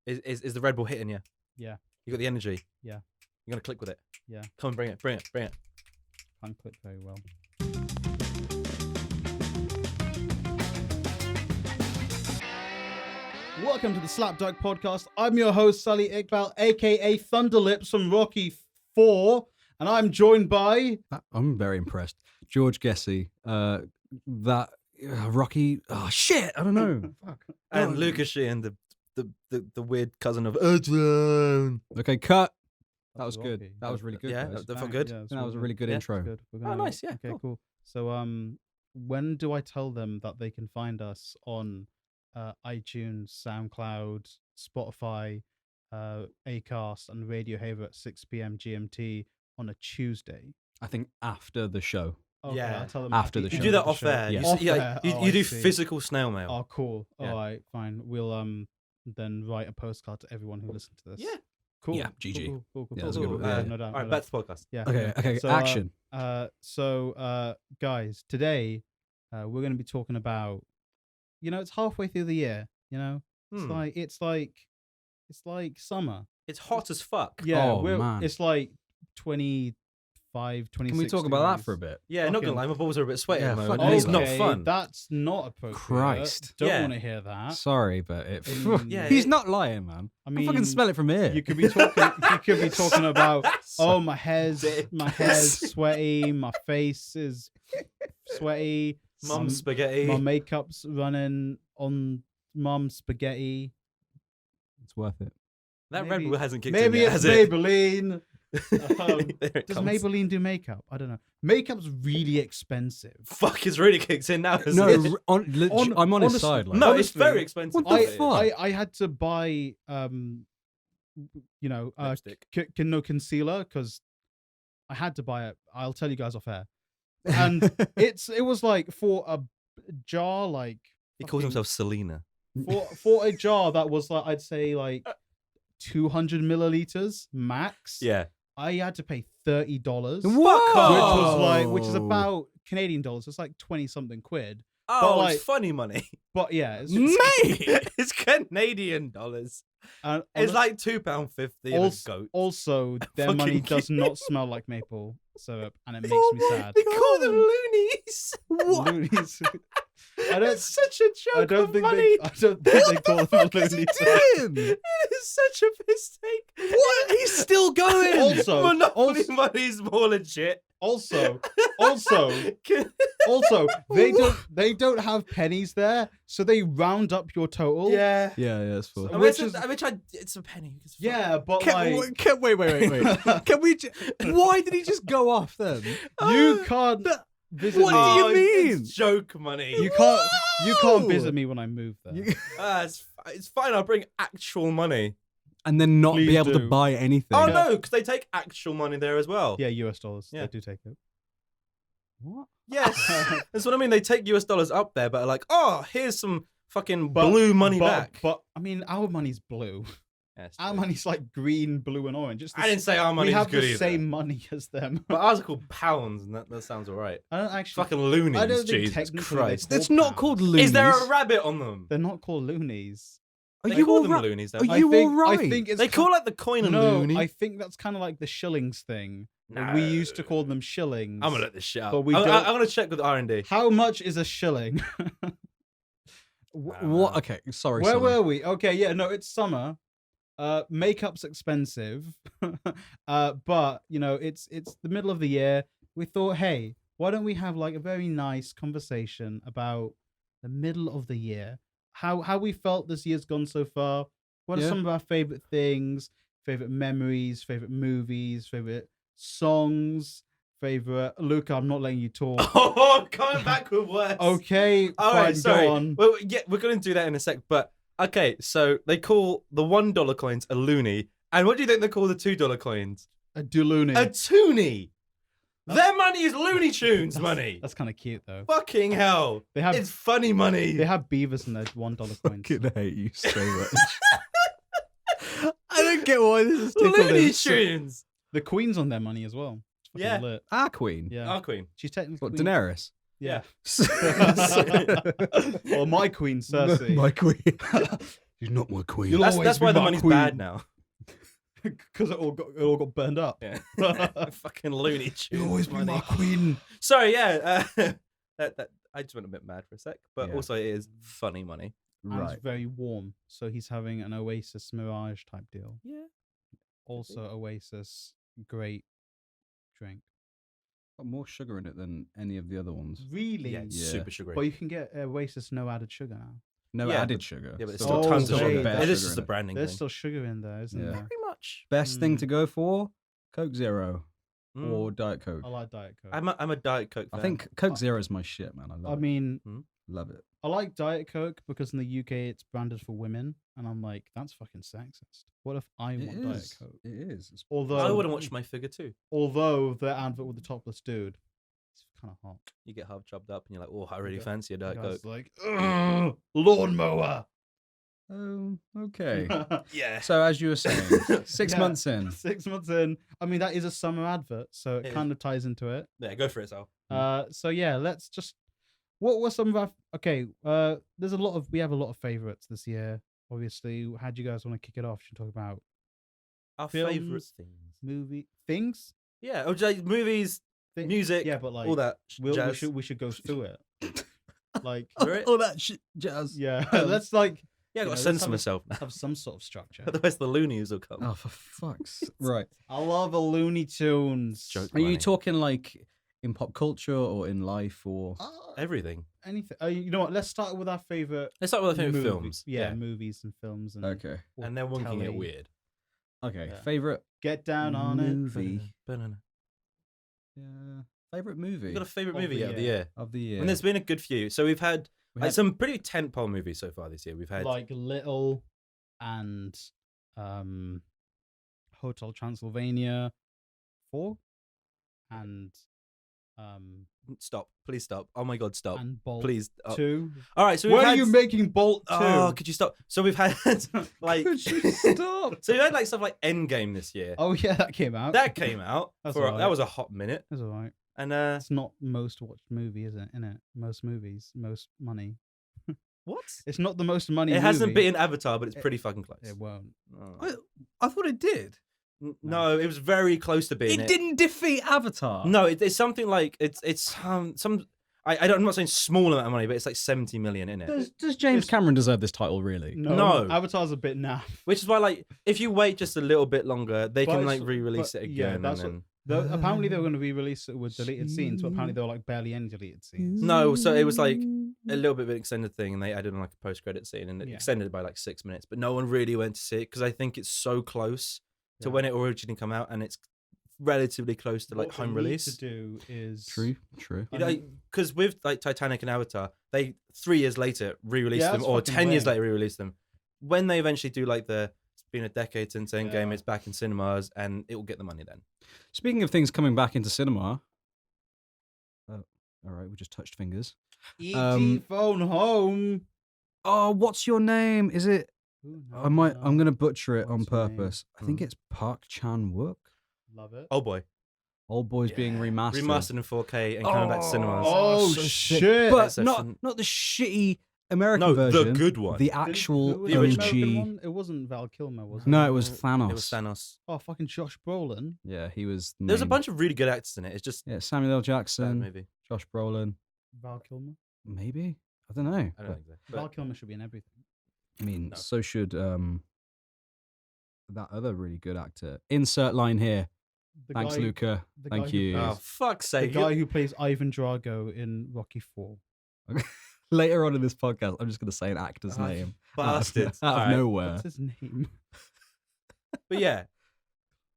Is the Red Bull hitting you? Yeah. You got the energy? Yeah. You're going to click with it? Yeah. Come on, bring it. Can't click very well. Welcome to the SlapDuck podcast. I'm your host, Sully Iqbal, aka Thunderlips from Rocky 4, and I'm joined by... I'm very impressed. George Jazzy, Rocky... Oh, shit! I don't know. Fuck. And Lucas Sheehan, the weird cousin of Adrian. Okay, cut. That was Rocky. good. That was really good. Yeah, guys. that felt good. Yeah, that was a really good Yeah. intro. Good. Oh, nice. Yeah, Okay, cool. So, when do I tell them that they can find us on iTunes, SoundCloud, Spotify, Acast, and Radio Haver at 6 p.m. GMT on a Tuesday? I think after the show. Okay, Yeah. I'll tell them After the at You show. do that end of off the show. air. Yes. Off You air. you I do see. physical snail mail. Oh, cool. Yeah. All right, fine. We'll then write a postcard to everyone who listens to this. Yeah. Cool. Yeah, GG. Cool. Yeah, that's a good one. Yeah, Yeah. no doubt. All right, no back doubt. to the podcast. Yeah. Okay, So, action. Guys, today we're going to be talking about, it's halfway through the year. It's like summer. It's hot as fuck. Yeah, Oh, man. it's like 25, 26. Can we talk about that degrees. for a bit? Yeah, not gonna Fucking- lie, my balls are a bit sweaty at the Yeah, moment, fuck and it's me. not Okay, fun. That's not appropriate. Christ. Don't Yeah. want to hear that. Sorry, but Yeah, he's not lying, man. I I fucking mean, smell it from here. You could be talking about, So my hair's dick. sweaty, my face is sweaty, Mum's spaghetti. my makeup's running on mum's spaghetti. It's worth it. That maybe- Red Bull hasn't kicked Maybe in yet, it's has it? Maybelline. There it Does comes. Maybelline do makeup? I don't know. Makeup's really expensive. Fuck, it's really kicked in now, hasn't No, it? I'm on his honestly- side. Like, No, it's honestly, very expensive. What the fuck? I had to buy Lipstick. concealer because I had to buy it. I'll tell you guys off air. And it was like for a jar, like He calls fucking- himself Selena. for a jar that was like, I'd say like 200 milliliters max. Yeah. I had to pay $30, Whoa! which is about Canadian dollars. It's like 20 something quid. Oh, like- it's funny money. But yeah, it's Mate! It's Canadian dollars. and It's like £2.50 of a goat. also their Fucking money does cute. not smell like maple syrup, and it makes me sad. They call them loonies. Loonies. I don't. It's such a joke I don't of think money. I don't think they call them Is he loonies. doing? It is such a mistake. What? He's still going. Also, Monopoly also, money's more legit. also, they don't have pennies there, so they round up your total. yeah. Yeah, it's full. I Which mean, is- it's a penny. It's Yeah, but Wait. Can we? Why did he just go off then? you can't visit What me. do you mean? It's joke money. You can't Whoa! visit me when I move there. It's fine. I'll bring actual money. And then not Please be able do. to buy anything. Oh no, because they take actual money there as well. Yeah, US dollars. Yeah. They do take it. What? Yes, that's what I mean. They take US dollars up there, but are like, oh, here's some fucking blue money back. But I mean, our money's blue. Yes, Our money's like green, blue, and orange. It's the I didn't say our money we was have good the either. same money as them. But ours are called pounds, and that sounds alright. I don't actually. Fucking loonies, I don't think Jesus technically Christ. they're It's not called loonies. Is there a rabbit on them? They're not called loonies. Are They you call all them right? loonies, though. Are I you think, all right? I think it's They call like the coin a no. loony. I think that's kind of like the shillings thing. No. We used to call them shillings. I'm gonna look this shit up. But we I'm don't- gonna check with R&D. How much is a shilling? What? Okay, sorry. Where Sully. were we? Okay, yeah, no, it's summer. Makeup's expensive, but it's the middle of the year. We thought, hey, why don't we have like a very nice conversation about the middle of the year? How we felt this year's gone so far. What are Yeah. some of our favorite things, favorite memories, favorite movies, favorite songs, favorite. Luca, I'm not letting you talk. Oh, I'm coming back with words. Okay, All fine, right, sorry. go on. Well, yeah, we're going to do that in a sec. But okay, so they call the $1 coins a loony, and what do you think they call the $2 coins? A Duluni. A toonie. Their money is Looney Tunes money. That's kind of cute though. Fucking hell! They have It's funny money. they have beavers in their $1 coins. Fucking hate you so much. I don't get why this is tickled Looney him. Tunes. The queen's on their money as well. It's fucking Yeah. lit. Our queen. Yeah. Our queen. She's technically What, queen. Daenerys? Yeah. Or my queen, Cersei. My queen. She's not my queen. You'll That's always why be the my money's queen. bad now. Because it all got burned up. Yeah. Fucking Looney Tunes. You'll always be money. my queen. Sorry, yeah. That I just went a bit mad for a sec, but Yeah. also it is funny money. And Right. it's very warm, so he's having an Oasis Mirage type deal. Yeah. Also, Oasis, great drink. Got more sugar in it than any of the other ones. Really? Yeah, it's Yeah. super sugary. But you can get Oasis no added sugar now. No Yeah, added sugar. Yeah, but it's So still Oh, tons of wait, sugar. that's- It is sugar just in a branding There's thing. still sugar in there, isn't Yeah. there? Pretty much. Best thing to go for, Coke Zero Mm. or Diet Coke. I like Diet Coke. I'm a Diet Coke fan. I think Coke Zero is my shit, man. I love I it. mean, Love it. I like Diet Coke because in the UK it's branded for women, and I'm like, that's fucking sexist. What if I It want Diet is. Coke? It is. It's Although I wouldn't watch my figure too. Although the advert with the topless dude, it's kind of hot. You get half chopped up and you're like, oh, I really Yeah. fancy a Diet The Coke. guy's like, "Ugh, lawnmower. Oh, okay. 6 Yeah. So as you were saying, 6 Yeah. months in. months in. I mean, that is a summer advert, so it It is. kind of ties into it. Yeah, go for it, Sal. So yeah, let's just. What were some of our? Okay, there's a lot of we have a lot of favorites this year. Obviously, how do you guys want to kick it off? Should we talk about Our films, favorite things. movie things? Yeah, or just movies, Thi- music, Yeah, but like all that we jazz. should go through it. Like Right? All that shit jazz. yeah, Um, let's like Yeah, I you got to know, let's censor have a- myself now. have some sort of structure. Otherwise, the loonies will come. Oh, for fuck's right. I love a Looney Tunes. Joke. Are you Money. talking like in pop culture or in life or? Everything. Anything? You know what? Let's start with our favorite. Let's start with our favorite movie- films. Yeah, movies and films and Okay. or And then wonking telly. it weird. Okay. Yeah. Favorite Get down on it. movie. Banana. Yeah. Favorite movie You got a favorite Of movie the out of the year. year? of the year. And there's been a good few. So we've had, We like, had- some pretty tentpole movies so far this year. We've had Like Little and Hotel Transylvania 4 and Stop. Please stop. Oh my God, stop. and Bolt Please. 2. All right, so we've Where had... are you making Bolt 2? Oh, could you stop? So we've had, like... Could you stop? So we've had, like, stuff like Endgame this year. Oh yeah, that came out. That came out. That's That alright. was a hot minute. That's all right. And, It's not most watched movie, is it? In it, most movies, most money. what? It's not the most money. It hasn't movie. beaten Avatar, but it's pretty fucking close. It won't. Oh. I thought it did. No, it was very close to being It didn't defeat Avatar. No, it's something like it's some. I'm not saying small amount of money, but it's like 70 million in it. Does James It's- Cameron deserve this title really? No. Avatar's a bit naff. Which is why, like, if you wait just a little bit longer, they But can it's- like re-release but it yeah, again. that's and Apparently they were going to re-release it with deleted scenes, but apparently there were like barely any deleted scenes. No, so it was like a little bit of an extended thing, and they added on like a post-credit scene, and it Yeah. extended by like 6 minutes. But no one really went to see it because I think it's so close to Yeah. when it originally came out, and it's relatively close to like What they home need release. to do is True. You know, because with like Titanic and Avatar, they 3 years later re-released Yeah, them, that's or fucking 10 years weird. later re-released them. When they eventually do like it's been a decade since Endgame, Yeah. it's back in cinemas, and it will get the money then. Speaking of things coming back into cinema. Oh, all right, we just touched fingers. E.T. Um, phone home. Oh, what's your name? Is it? Ooh, I'm gonna butcher it on What's your name? purpose. I think it's Park Chan Wook. Love it. Oh boy, Old Boy's being remastered. remastered in 4K and coming back to cinemas. Oh, so sick. shit. But That's not actually- not the shitty American No, version. the good one. The Who actual was the the OG. American one? It wasn't Val Kilmer, was it? No, it was Thanos. It was Thanos. Oh, fucking Josh Brolin. Yeah, he was. There's a main. bunch of really good actors in it. It's just Yeah, Samuel L. a bad Jackson, movie. Josh Brolin. Val Kilmer. Maybe I don't know. I don't but, think so. Val But Kilmer should be in everything. I mean, No. so should that other really good actor. Insert line here. The Thanks, guy- Luca. the guy Thank who you. oh, plays- fuck's The sake. guy who plays Ivan Drago in Rocky 4. Later on in this podcast, I'm just going to say an actor's Ah, name. Bastards. Out of Alright. nowhere. What's his name? But yeah.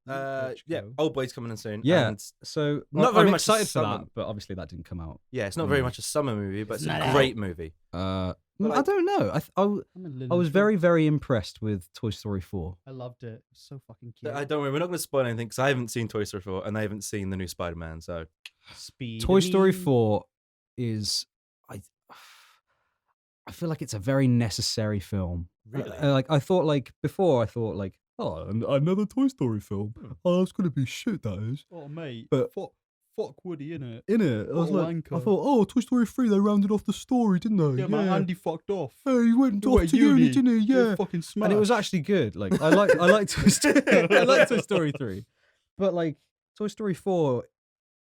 Let's Yeah, go. Old Boy's coming in soon. Yeah. and So Not I'm very much excited for summer. that, but obviously that didn't come out. yeah, it's not very Mm. much a summer movie, but it's It's a not great movie. I like- don't know. I I'm in Lily was Shore. very, very impressed with Toy Story 4. I loved it. It was so fucking cute. I don't worry, we're not going to spoil anything because I haven't seen Toy Story 4 and I haven't seen the new Spider-Man. So Speed. Toy Story 4 is I feel like it's a very necessary film. really, Like I thought oh, another Toy Story film. Oh, that's gonna be shit. That is. Oh mate, But- Fuck Woody, innit? In it, I was What a like, I wanker. thought, oh, Toy Story 3, they rounded off the story, didn't they? Yeah, man, Andy fucked off. Hey, he went He off went to uni, didn't he? He was Yeah. fucking smart. And it was actually good. Like I like Toy I like Toy Story 3. But like Toy Story 4,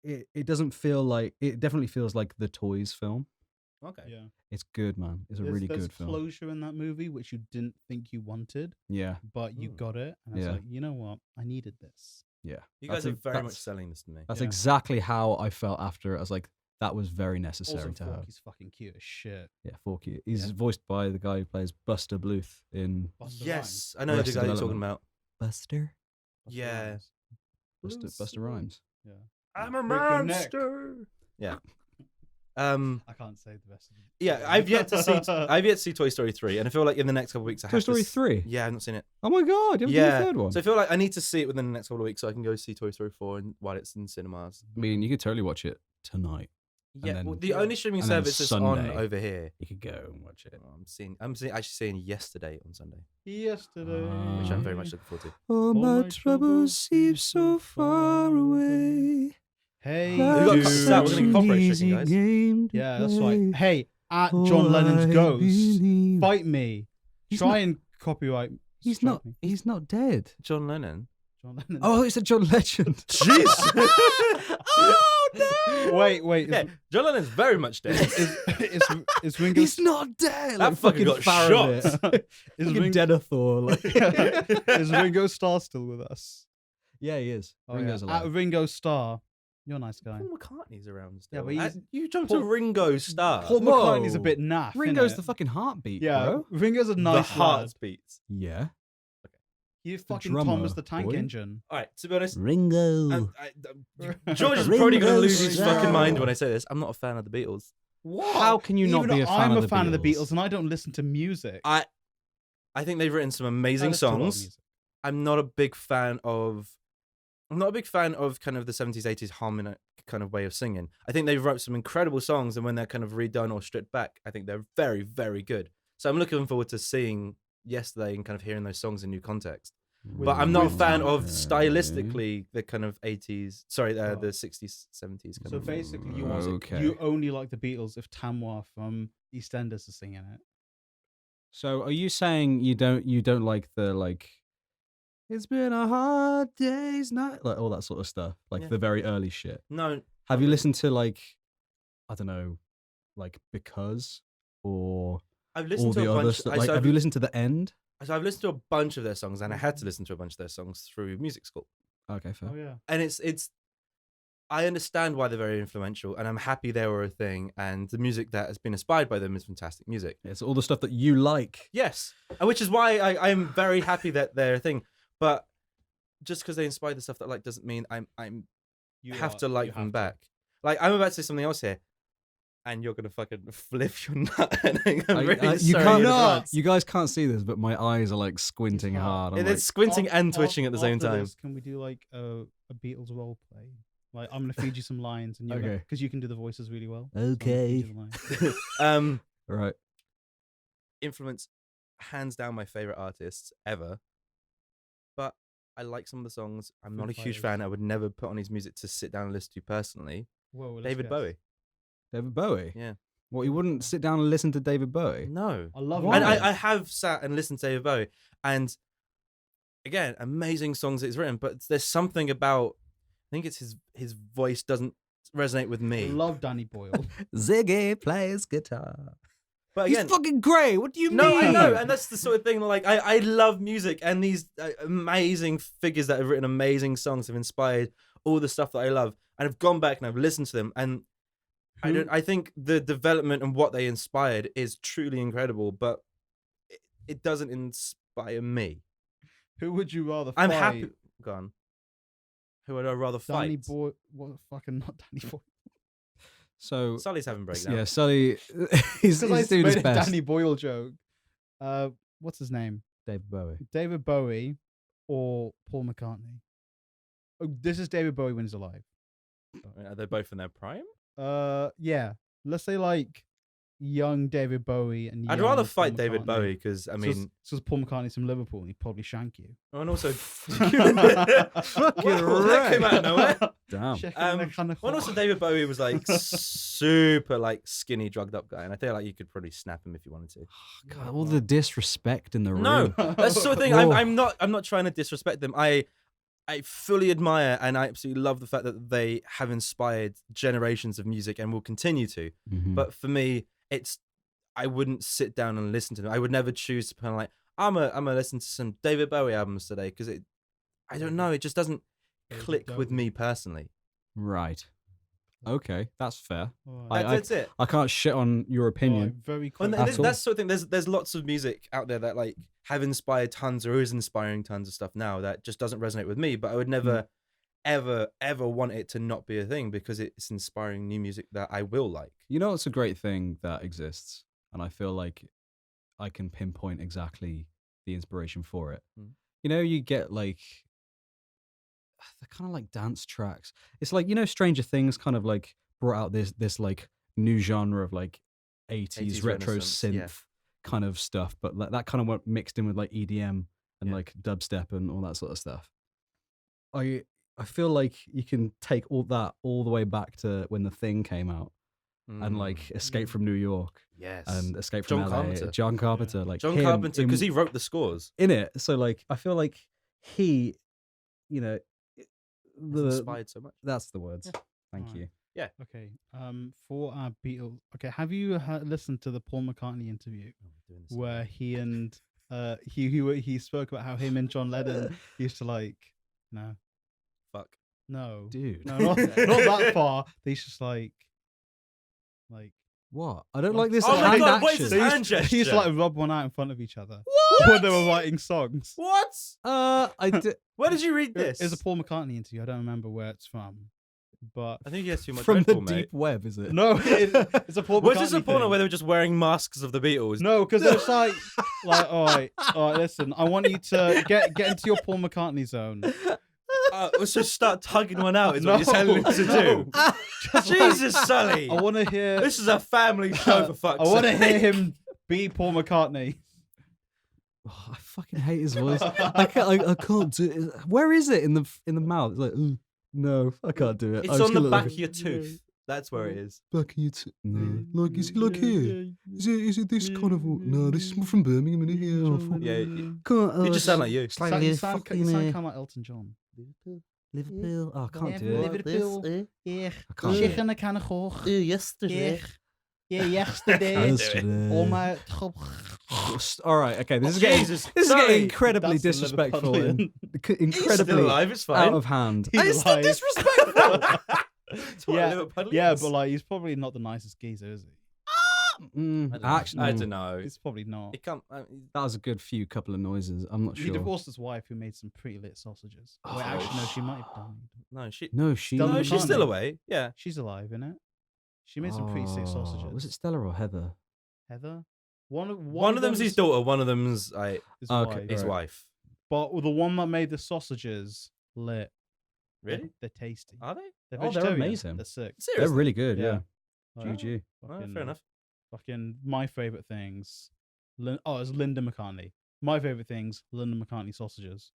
it doesn't feel like it definitely feels like the Toys film. Okay. Yeah. It's good, man. It's a There's really good film. closure in that movie which you didn't think you wanted, Yeah. but you got it. And I was Yeah. like, you know what? I needed this. Yeah. You guys That's are very much that's- selling this to me. That's Yeah. exactly how I felt after it. I was like, that was very necessary Also, to have. Forky's fucking cute as shit. Yeah, Forky. He's Yeah. voiced by the guy who plays Buster Bluth in Busta Yes, Rhymes. I know the Arrested guy you're talking Development. about. Buster. Busta Yeah. Rhymes. Buster Rhymes. Yeah. I'm a Break your neck. monster. Yeah. I can't say the rest of it. Yeah, I've yet to see Toy Story 3, and I feel like in the next couple of weeks I Toy have Story to 3? Yeah, I've not seen it. Oh my god, you haven't seen the third one? So I feel like I need to see it within the next couple of weeks so I can go see Toy Story 4 while it's in cinemas. I mean, you could totally watch it tonight. Yeah, then- well, the only streaming and then service that's on Sunday. over here. You could go and watch it. I'm actually seeing yesterday on Sunday, Yesterday. which I'm very much looking forward to. All my troubles seem so far away. Hey, We got dude. cuts out, we're gonna get copyright stricken, guys. Yeah, that's right. Hey, at John Lennon's Ghost, fight me. He's Try not- and copyright. He's strike not. me. He's not dead. John Lennon. John Lennon. Oh, it's a John Legend. Jeez. Oh no! wait. Yeah, John Lennon's very much dead. Is Ringo? He's not dead. That fucker got Farragut. shot. Is Fucking Ringo? Denethor. Like. Is Ringo Starr still with us? Yeah, he is. Oh, Ringo's yeah. alive. At Ringo Starr, you're a nice guy. Paul McCartney's around still. Yeah, but he's- you jumped Paul- to Ringo Starr. Paul McCartney's a Whoa. bit naff. Ringo's innit? the fucking heartbeat, yeah. bro. Ringo's a the nice lad. heartbeats. Yeah. You fucking drummer, Thomas the Tank boy. Engine. All right, to be honest, Ringo. George is probably going to lose his Ringo fucking mind Starr. when I say this. I'm not a fan of the Beatles. What? How can you not Even be a fan I'm of a the fan of the Beatles? Beatles, and I don't listen to music. I think they've written some amazing listen to a lot of songs. music. I'm not a big fan of kind of the 70s, 80s harmonic kind of way of singing. I think they've wrote some incredible songs, and when they're kind of redone or stripped back, I think they're very, very good. So I'm looking forward to seeing Yesterday and kind of hearing those songs in new context. But I'm not a fan of stylistically the kind of 80s, the 60s, 70s kind So of. basically, Okay. you only like the Beatles if Tamwa from EastEnders is singing it. So are you saying you don't like the like it's been a hard day's night, like all that sort of stuff, like Yeah. the very early shit? No, Have you listened to like I don't know, like Because or I've all listened to the a other bunch. stuff? Like, have you listened to The End? So I've listened to a bunch of their songs, and I had to listen to a bunch of their songs through music school. Okay, fair. Oh yeah. And it's I understand why they're very influential, and I'm happy they were a thing, and the music that has been inspired by them is fantastic music. It's all the stuff that you like. Yes, and which is why I am very happy that they're a thing. But just because they inspire the stuff that I like doesn't mean I'm You have are- to like you them have to. back. Like I'm about to say something else here, and you're gonna fucking flip your nut. And I'm really You sorry can't. in advance. You guys can't see this, but my eyes are like squinting It's hard. hard. I'm It's squinting Af- and af- twitching at the same after time. this, can we do like a Beatles role play? Like I'm gonna feed you some lines, and you Okay. because you can do the voices really well. like, So I'm gonna feed okay. you the lines. All right. Influence, hands down, my favorite artists ever. But I like some of the songs. I'm Foo not a huge Fighters. fan. I would never put on his music to sit down and listen to personally. Whoa, let's David guess. Bowie. David Bowie. Yeah. What, you wouldn't sit down and listen to David Bowie? No. I love Why? And it. I have sat and listened to David Bowie, and again, amazing songs that he's written. But there's something about, I think it's his voice doesn't resonate with I me. love Danny Boyle. Ziggy plays guitar. But again, He's fucking great. What do you no, mean? I know, and that's the sort of thing. Like I love music, and these amazing figures that have written amazing songs have inspired all the stuff that I love, and I've gone back and I've listened to them, and I think the development and what they inspired is truly incredible, but it doesn't inspire me. Who would you rather I'm fight? happy. Go on. Who would I rather Danny fight? Boyle. What fucking not Danny Boyle? So Sully's having a breakdown. yeah, Sully, he's Because I doing his made a best. Danny Boyle joke. What's his name? David Bowie. David Bowie or Paul McCartney? Oh, this is David Bowie when he's alive. Are they both in their prime? Yeah. Let's say like young David Bowie and I'd young rather Paul fight David McCartney. Bowie because I So mean, it's Paul McCartney's from Liverpool, and he'd probably shank you. and also Fucking that came out of nowhere. Damn. And also David Bowie was like super like skinny, drugged up guy, and I feel like you could probably snap him if you wanted to. God, all the disrespect in the room. No, that's the sort of thing. Whoa. I'm not trying to disrespect them. I fully admire and I absolutely love the fact that they have inspired generations of music and will continue to. Mhm. But for me, I wouldn't sit down and listen to them. I would never choose to kind of like I'm gonna listen to some David Bowie albums today because I don't know, it just doesn't click with me personally. Right. Okay, that's fair. Alright. That's it. I can't shit on your opinion. Alright, very And quick. That's all. that's the sort of thing. There's lots of music out there that like have inspired tons or is inspiring tons of stuff now that just doesn't resonate with me. But I would never, ever want it to not be a thing because it's inspiring new music that I will like. You know, it's a great thing that exists, and I feel like I can pinpoint exactly the inspiration for it. Mm. You know, you get like they're kind of like dance tracks. It's like, you know, Stranger Things kind of like brought out this like new genre of like 80s retro Renaissance, synth yeah. kind of stuff, but like, that kind of went mixed in with like EDM and Yeah. like dubstep and all that sort of stuff. I feel like you can take all that all the way back to when The Thing came out and like Escape from New York yes, and Escape from John LA. Carpenter. John Carpenter, like John him Carpenter, because in- he wrote the scores. in it. So like I feel like he, you know, It's the inspired so much. that's the words. Yeah. Thank Alright. you. Okay. For our Beatles. Okay. Have you listened to the Paul McCartney interview where he and he spoke about how him and John Lennon used to like Fuck. no Dude. no not that far. He's just like What? I don't like this Oh my hand God, what is action. this hand he used to gesture? like rub one out in front of each other What? when they were writing songs. What? I did Where did you read this? It's a Paul McCartney interview. I don't remember where it's from, but I think he has too much from Red the Bull, mate. deep web, is it? no, it's a Paul McCartney. Was this a porno thing. where they were just wearing masks of the Beatles? No, because it's like, all right, listen, I want you to get into your Paul McCartney zone. Let's just start tugging one out. Is No, what you're telling us to do. no. Jesus, Sully. I want to hear. This is a family show for fuck's I sake. want to hear him be Paul McCartney. Oh, I fucking hate his voice. I can't do it. Where is it in the mouth? It's like, no, I can't do it. It's I'm just on the gonna back look of your tooth. That's where it is. back of your no. Like, is it like here? Is it this kind of? No, this is from Birmingham, isn't it? Here, oh, fuck. Yeah, you Can't, just sound like you. Slightly You sound fucking kind of like Elton John. Liverpool. Oh, I can't do it. Liverpool. Yeah. I can't do it. Chicken kind of hoog. Yesterday. Yeah, yesterday. Yesterday. Oh my. All right, okay. This is Jesus, getting sorry. incredibly That's the disrespectful and Liverpudlian. He's still incredibly alive. It's out fine. of hand. He's It's still alive. disrespectful. It's what Yeah, Liverpudlians. Yeah, but like he's probably not the nicest geezer, is he? Actually, I don't know. He's probably not. It can't. that was a good few couple of noises. I'm not He sure. divorced his wife, who made some pretty lit sausages. Wait, Oh, actually, no, she might have died. No, she. No, she. Stella No, she's still McCartney. away. Yeah. She's alive, innit? She made some pretty sick Oh, sausages. Was it Stella or Heather? Heather? One of them's his daughter. One of them's his Okay, wife. his Right. wife. But the one that made the sausages, lit. Really? They're tasty. Are they? They're Oh, they're vegetarian. amazing. They're sick. Seriously? They're really good. Yeah. Oh, GG. Oh, fair enough. Fucking my favorite things. It's Linda McCartney. My favorite things, Linda McCartney sausages.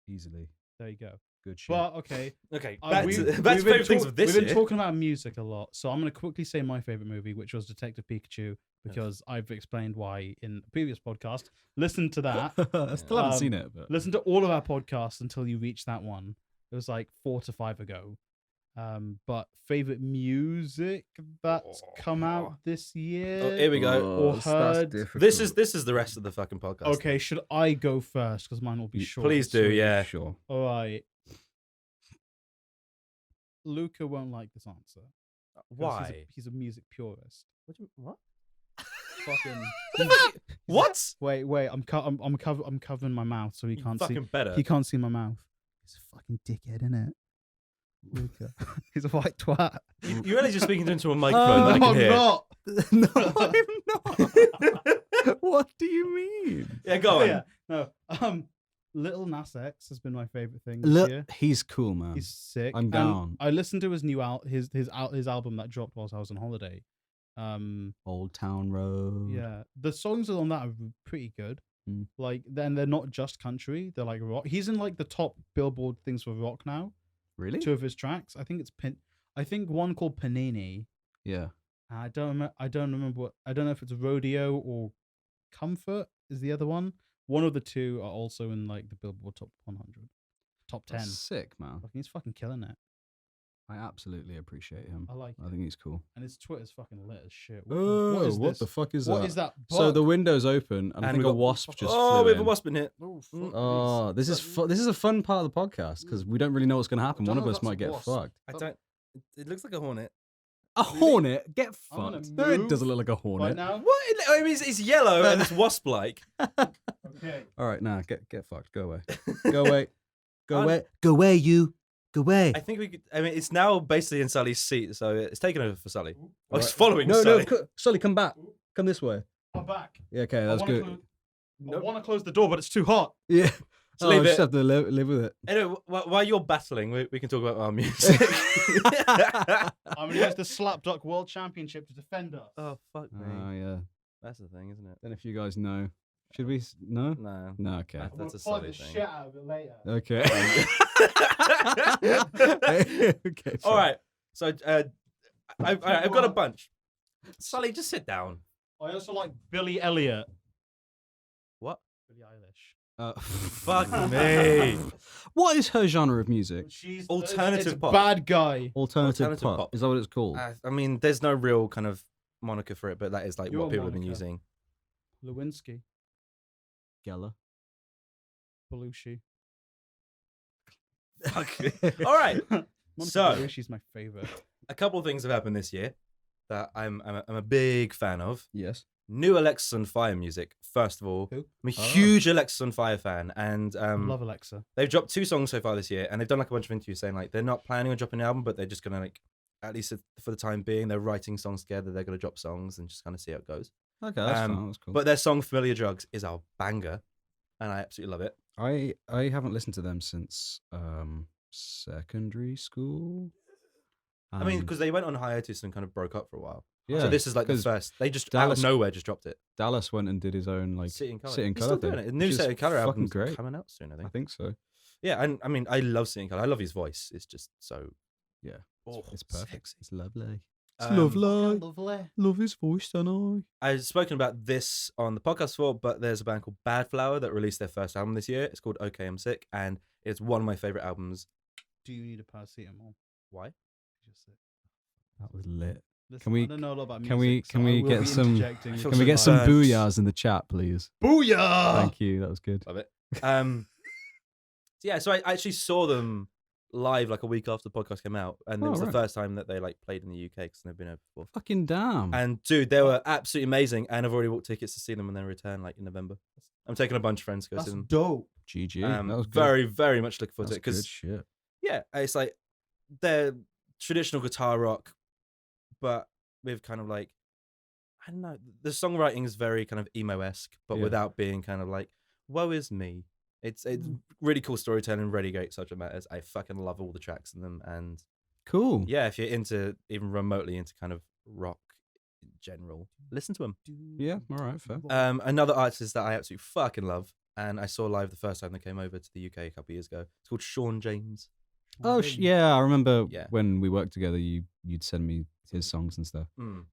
Easily. There you go. Good shit. But okay, Okay. we- Back to we've been favorite things of this We've been year. talking about music a lot, so I'm going to quickly say my favorite movie, which was Detective Pikachu, because I've explained why in a previous podcast. Listen to that. I still haven't Um, seen it, but Listen to all of our podcasts until you reach that one. It was like 4 to 5 ago. But favorite music that's come out this year. Oh, here we go. or heard- This is the rest of the fucking podcast. Okay, should I go first? Because mine will be short. Please and do. sweet. Yeah. sure. All right. Luca won't like this answer. 'cause Why? He's a music purist. What? Fucking. What? Wait. I'm covering my mouth so he You can't see. fucking better. He can't see my mouth. He's a fucking dickhead, innit? Luca. He's a white twat. You're really just speaking into a microphone that I no, can I'm hear. not. No, I'm not. What do you mean? Yeah, go on. Yeah, no. Little Nas X has been my favorite thing this year. He's cool, man. He's sick. I'm And down. I listened to his new his album that dropped whilst I was on holiday, Old Town Road. Yeah, the songs on that are pretty good. Mm. Like, then they're not just country; they're like rock. He's in like the top Billboard things for rock now. Really? 2 of his tracks, I think it's I think one called Panini. Yeah. I don't remember what. I don't know if it's Rodeo or Comfort is the other one. One of the two are also in like the Billboard Top 100, Top 10. That's sick, man. Fucking, he's fucking killing it. I absolutely appreciate him. I like I it. think he's cool. And his Twitter's fucking lit as shit. Oh, is what this? the fuck is that? What is that? So the bug? window's open, and I And think we a got- wasp just Oh, flew we have a in. wasp in here. Oh, fuck Oh, this is this is a fun part of the podcast because we don't really know what's going to happen. One of us might get fucked. I don't. It looks like a hornet. A hornet? Get I'm gonna fucked. No, it move doesn't look like a right hornet. now. What? I mean, it's yellow and it's wasp-like. Okay. All right, nah, get fucked. Go away. Go away. Go I'm- away. Go away, you. Go away. I think we could. I mean, it's now basically in Sully's seat, so it's taken over for Sully. Oh, Alright. it's following No, Sully. Sully, come back. Come this way. I'm back. Yeah, okay, I that's wanna good. close- I Nope. want to close the door, but it's too hot. Yeah. So Oh, leave just it. have to live with it. Anyway, while you're battling, we can talk about our music. I'm going to use the SlapDuck World Championship to defend us. Oh fuck me! Oh yeah. That's the thing, isn't it? Then if you guys know, should we? No. No. No. Okay. I'm That's gonna a plug Sully the thing. shit out of it later. Okay. Okay. All fine. right. So I've got a bunch. Sully, just sit down. I also like Billy Elliot. What? Billie Eilish. Fuck me. What is her genre of music? She's Alternative it's pop. Bad guy. Alternative pop. pop. Is that what it's called? I mean, there's no real kind of moniker for it, but that is like Your what people have been moniker. using. Lewinsky. Geller. Belushi. Okay. All right. Monica So- Bellushi's my favorite. A couple of things have happened this year that I'm a big fan of. Yes. New Alexis on Fire music. First of all, Who? I'm a Oh. huge Alexis on Fire fan, and Love Alexa. they've dropped 2 songs so far this year, and they've done like a bunch of interviews saying like they're not planning on dropping an album, but they're just gonna like, at least for the time being, they're writing songs together. They're gonna drop songs and just kind of see how it goes. Okay, that's Um, fine. That's cool. But their song "Familiar Drugs" is a banger, and I absolutely love it. I haven't listened to them since secondary school. I mean, because they went on hiatus and kind of broke up for a while. yeah, So this is like the 'cause first. They just out Dallas- of nowhere just dropped it. Dallas went and did his own like City in Color. City in He's Colour still doing thing, it. The new which is City in Color fucking album's great. coming out soon, I I think. think so. Yeah, and I mean, I love City in Color. I love his voice. It's just so. Yeah, Oh, it's perfect. sexy. It's lovely. It's Um, lovely. Lovely. Love his voice, don't I? I've spoken about this on the podcast before, but there's a band called Bad Flower that released their first album this year. It's called OK I'm Sick, and it's one of my favorite albums. Do you need a paracetamol? Why? Just say- That was lit. Listen, we- I don't know a lot about music. can we- so can I we will get be some- interjecting I with feel Can we so get some bad. booyahs in the chat, please? Booyah! Thank you. That was good. Love it. Yeah, so I actually saw them live like a week after the podcast came out, and it Oh, was the right. first time that they like played in the UK because they've been over before. Fucking damn. And dude, they were absolutely amazing, and I've already bought tickets to see them when they return, like in November. I'm taking a bunch of friends to go That's see them. dope. GG. that was good. Very, very much looking forward That's to it good because shit. yeah, it's like they're traditional guitar rock, but with kind of like I don't know. The songwriting is very kind of emo-esque, but Yeah. without being kind of like woe is me. It's really cool storytelling, really great subject matters. I fucking love all the tracks in them, and Cool. yeah, if you're into even remotely into kind of rock in general, listen to them. Yeah. All right. Fair. Another artist that I absolutely fucking love, and I saw live the first time they came over to the UK a couple of years ago. It's called Sean James. Oh yeah, I remember Yeah. when we worked together. You'd send me his songs and stuff.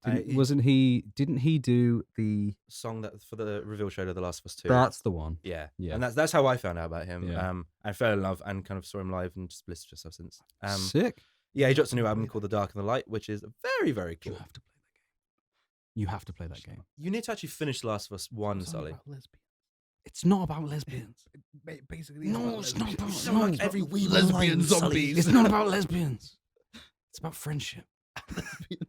He- Wasn't he? Didn't he do the? song that for the reveal show to The Last of Us 2. That's the one. Yeah, Yeah. and that's how I found out about him. Yeah. I fell in love and kind of saw him live and just blissed yourself since. Sick. Yeah, he dropped a new album called The Dark and the Light, which is very, very cool. You have to play that game. You have to play that game. You need to actually finish Last of Us 1, Sully. It's not about lesbians. Basically, No, it's not about. sound No, like it's every about wee lesbian line, Sully. zombies. It's not about lesbians. It's about friendship.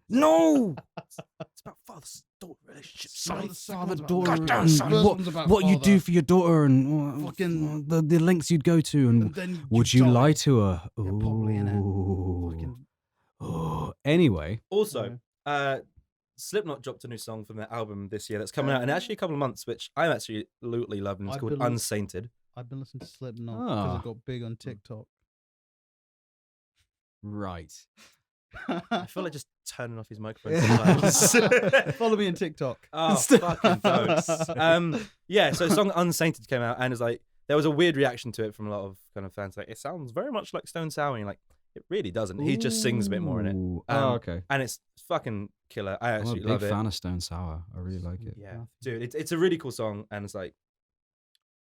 No. It's about father-daughter relationships, No, Sully. the second Father, one's about- daughter, Goddamn, and son. First what, one's about what you father. do for your daughter, and Fucking- the lengths you'd go to, and And then would you die. lie to her? Yeah, probably, innit? Ooh. Fucking- Oh. Anyway, Also, Slipknot dropped a new song from their album this year that's coming out in actually a couple of months, which I'm absolutely loving. It's I called believe- Unsainted. I've been listening to Slipknot because Ah. it got big on TikTok. right. I feel like just turning off his microphone sometimes. Follow me on TikTok. Oh, fucking don't. Yeah, so the song Unsainted came out, and it's like there was a weird reaction to it from a lot of kind of fans. Like, it sounds very much like Stone Sour. And you're like, it really doesn't. He just sings a bit more in it. Ooh. Okay. And it's fucking killer. I I'm a actually big love it. fan of Stone Sour. I really like it. Yeah, dude, it's a really cool song, and it's like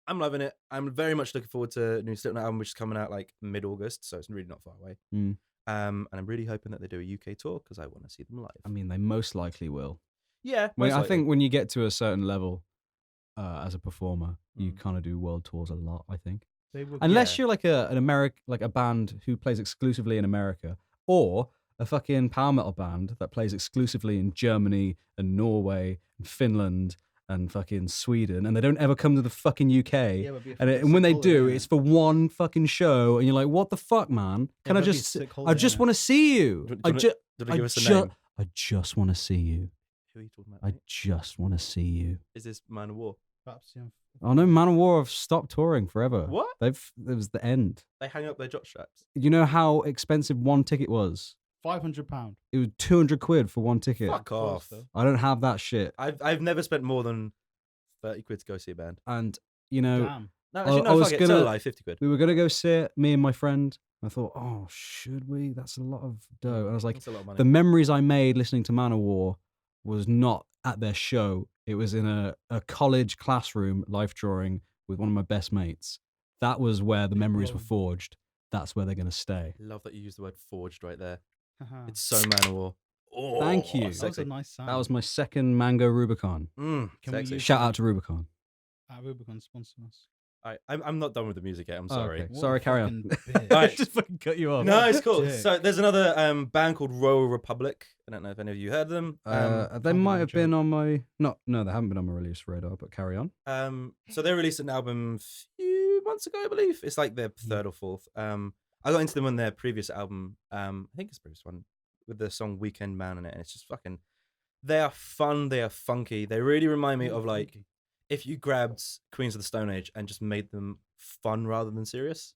I'm loving it. I'm very much looking forward to a new Slipknot album, which is coming out like mid-August, so it's really not far away. Mm. And I'm really hoping that they do a UK tour because I want to see them live. I mean, they most likely will. Yeah, Well, most I likely. think when you get to a certain level as a performer, you kind of do world tours a lot. I think, They will. unless Yeah. you're like a band who plays exclusively in America, or a fucking power metal band that plays exclusively in Germany and Norway and Finland and fucking Sweden, and they don't ever come to the fucking UK. Yeah, but be a And, fucking and when they sick do, holiday, it's for one fucking show, and you're like, "What the fuck, man? Can I that'd be a just? sick I holiday, just innit? want to see you. Do you I wanna- just, Do they I give us a ju- name? I just want to see you. Who are you talking about? I mate? just want to see you." Is this Man of War? Perhaps, yeah. Oh no, Man of War have stopped touring forever. What? It was the end. They hang up their jock straps. You know how expensive one ticket was? £500. It was 200 quid for one ticket. Fuck off. though. I don't have that shit. I've never spent more than 30 quid to go see a band. And you know, Damn. No, I actually, no, was fuck it. gonna- Tell a lie, 50 quid. we were gonna go see it, me and my friend. I thought, oh, should we? That's a lot of dough. And I was like, That's a lot of money. the memories I made listening to Man of War was not at their show. It was in a college classroom life drawing with one of my best mates. That was where the memories were Love. forged. That's where they're gonna stay. Love that you used the word forged right there. Haha. It's so Man of War. Oh, Thank you. That was Sexy. a nice sound. That was my second Mango Rubicon. Can we Sexy. use- Shout out to Rubicon. Rubicon sponsor us. I'm not done with the music yet. I'm Oh, sorry. okay. What Sorry, a carry on. fucking bitch. Alright. Just fucking cut you off. No, it's cool. Dick. So there's another band called Royal Republic. I don't know if any of you heard them. They Can't might be have a been joke. on my no, they haven't been on my release radar. But carry on. So they released an album a few months ago, I believe. It's like their third or fourth. I got into them on their previous album. I think it's the previous one with the song Weekend Man in it, and it's just fucking. They are fun. They are funky. They really remind me Ooh, of like funky. if you grabbed Queens of the Stone Age and just made them fun rather than serious.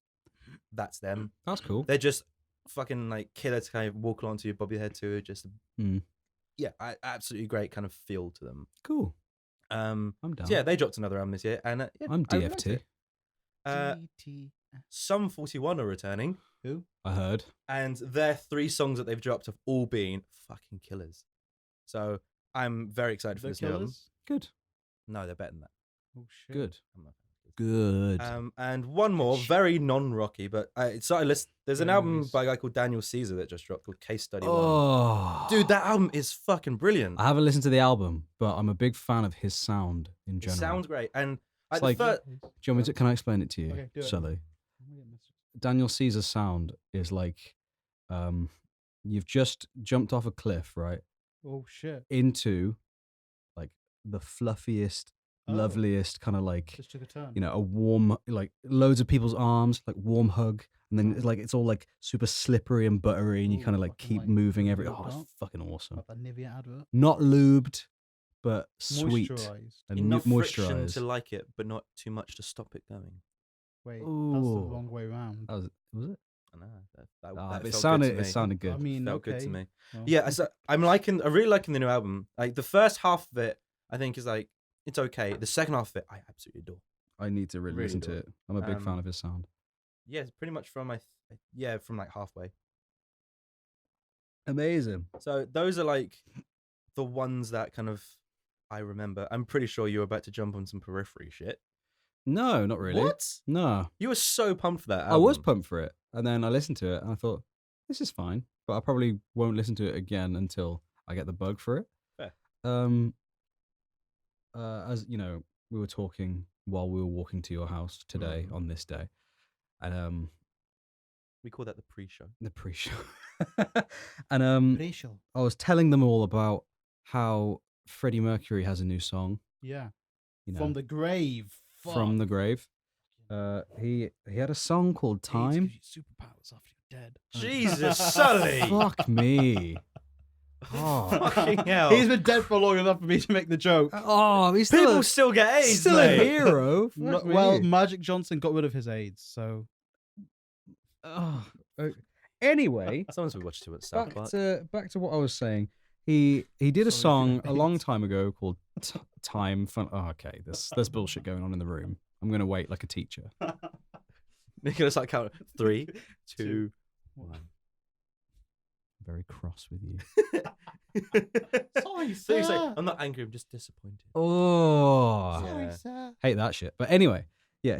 That's them. That's cool. They're just fucking like killer to kind of walk along to your bob your head to. Just yeah, absolutely great kind of feel to them. Cool. Um, I'm down. so yeah, they dropped another album this year, and yeah, I'm I really liked DFT. it. Some 41 are returning, Who? I heard. and their 3 songs that they've dropped have all been fucking killers. So I'm very excited for The this new album. Killers? Good. No, they're better than that. Oh shit. Good. I'm not. Good. And one more, very non-rocky, but it's on a list. There's an Very album nice. by a guy called Daniel Caesar that just dropped called Case Study 1. Oh, Dude, that album is fucking brilliant. I haven't listened to the album, but I'm a big fan of his sound in It general. sounds great. And It's the like- fir- Do you want me to, can I explain it to you, Okay, do it. Sully? Daniel Caesar's sound is like, you've just jumped off a cliff, right, Oh shit. into like the fluffiest, Oh. loveliest kind of like, Just took a turn. you know, a warm, like loads of people's arms, like warm hug, and then it's like it's all like super slippery and buttery, and you Ooh, kind of like fucking keep like moving every. lubed Oh, it's up. fucking awesome. Like that Nivea advert. Not lubed, but sweet Moisturized. and enough friction moisturized. to like it, but not too much to stop it going. Wait, that's the Ooh. wrong way round. Was it? I know that Ah, that but felt it good sounded. to me. It sounded good. I mean, Felt okay. good to me. Well, Yeah, so I'm really liking the new album. Like the first half of it, I think is like it's okay. The second half of it, I absolutely adore. I need to really Really listen to do. it. I'm a big fan Um, of his sound. Yeah, it's pretty much from from like halfway. Amazing. So those are like the ones that kind of I remember. I'm pretty sure you were about to jump on some Periphery shit. No, not really. What? No, You were so pumped for that album. I was pumped for it, and then I listened to it, and I thought this is fine, but I probably won't listen to it again until I get the bug for it. Fair. As you know, we were talking while we were walking to your house today Mhm. on this day, and We call that the pre-show. the pre-show, and Racial. I was telling them all about how Freddie Mercury has a new song, Yeah. you know, From the grave. from the grave. He had a song called AIDS Time. gives you superpowers after you're dead. Jesus, Sully! Fuck me. Oh. Fucking hell! He's been dead for long enough for me to make the joke. Oh, he's People still get AIDS, still mate. a hero. Fuck Well, me. Magic Johnson got rid of his AIDS, so Oh, Anyway, Sometimes we watch too much South Park. back to what I was saying. He did a Sorry, song a Pete. long time ago called Time Fun. Oh, okay, there's bullshit going on in the room. I'm gonna wait like a teacher. Nicholas, I count 3, 2, 1. Very cross with you. Sorry, So you say, sir. I'm not angry, I'm just disappointed. Oh, Sorry, Yeah. sir. hate that shit. But anyway, yeah,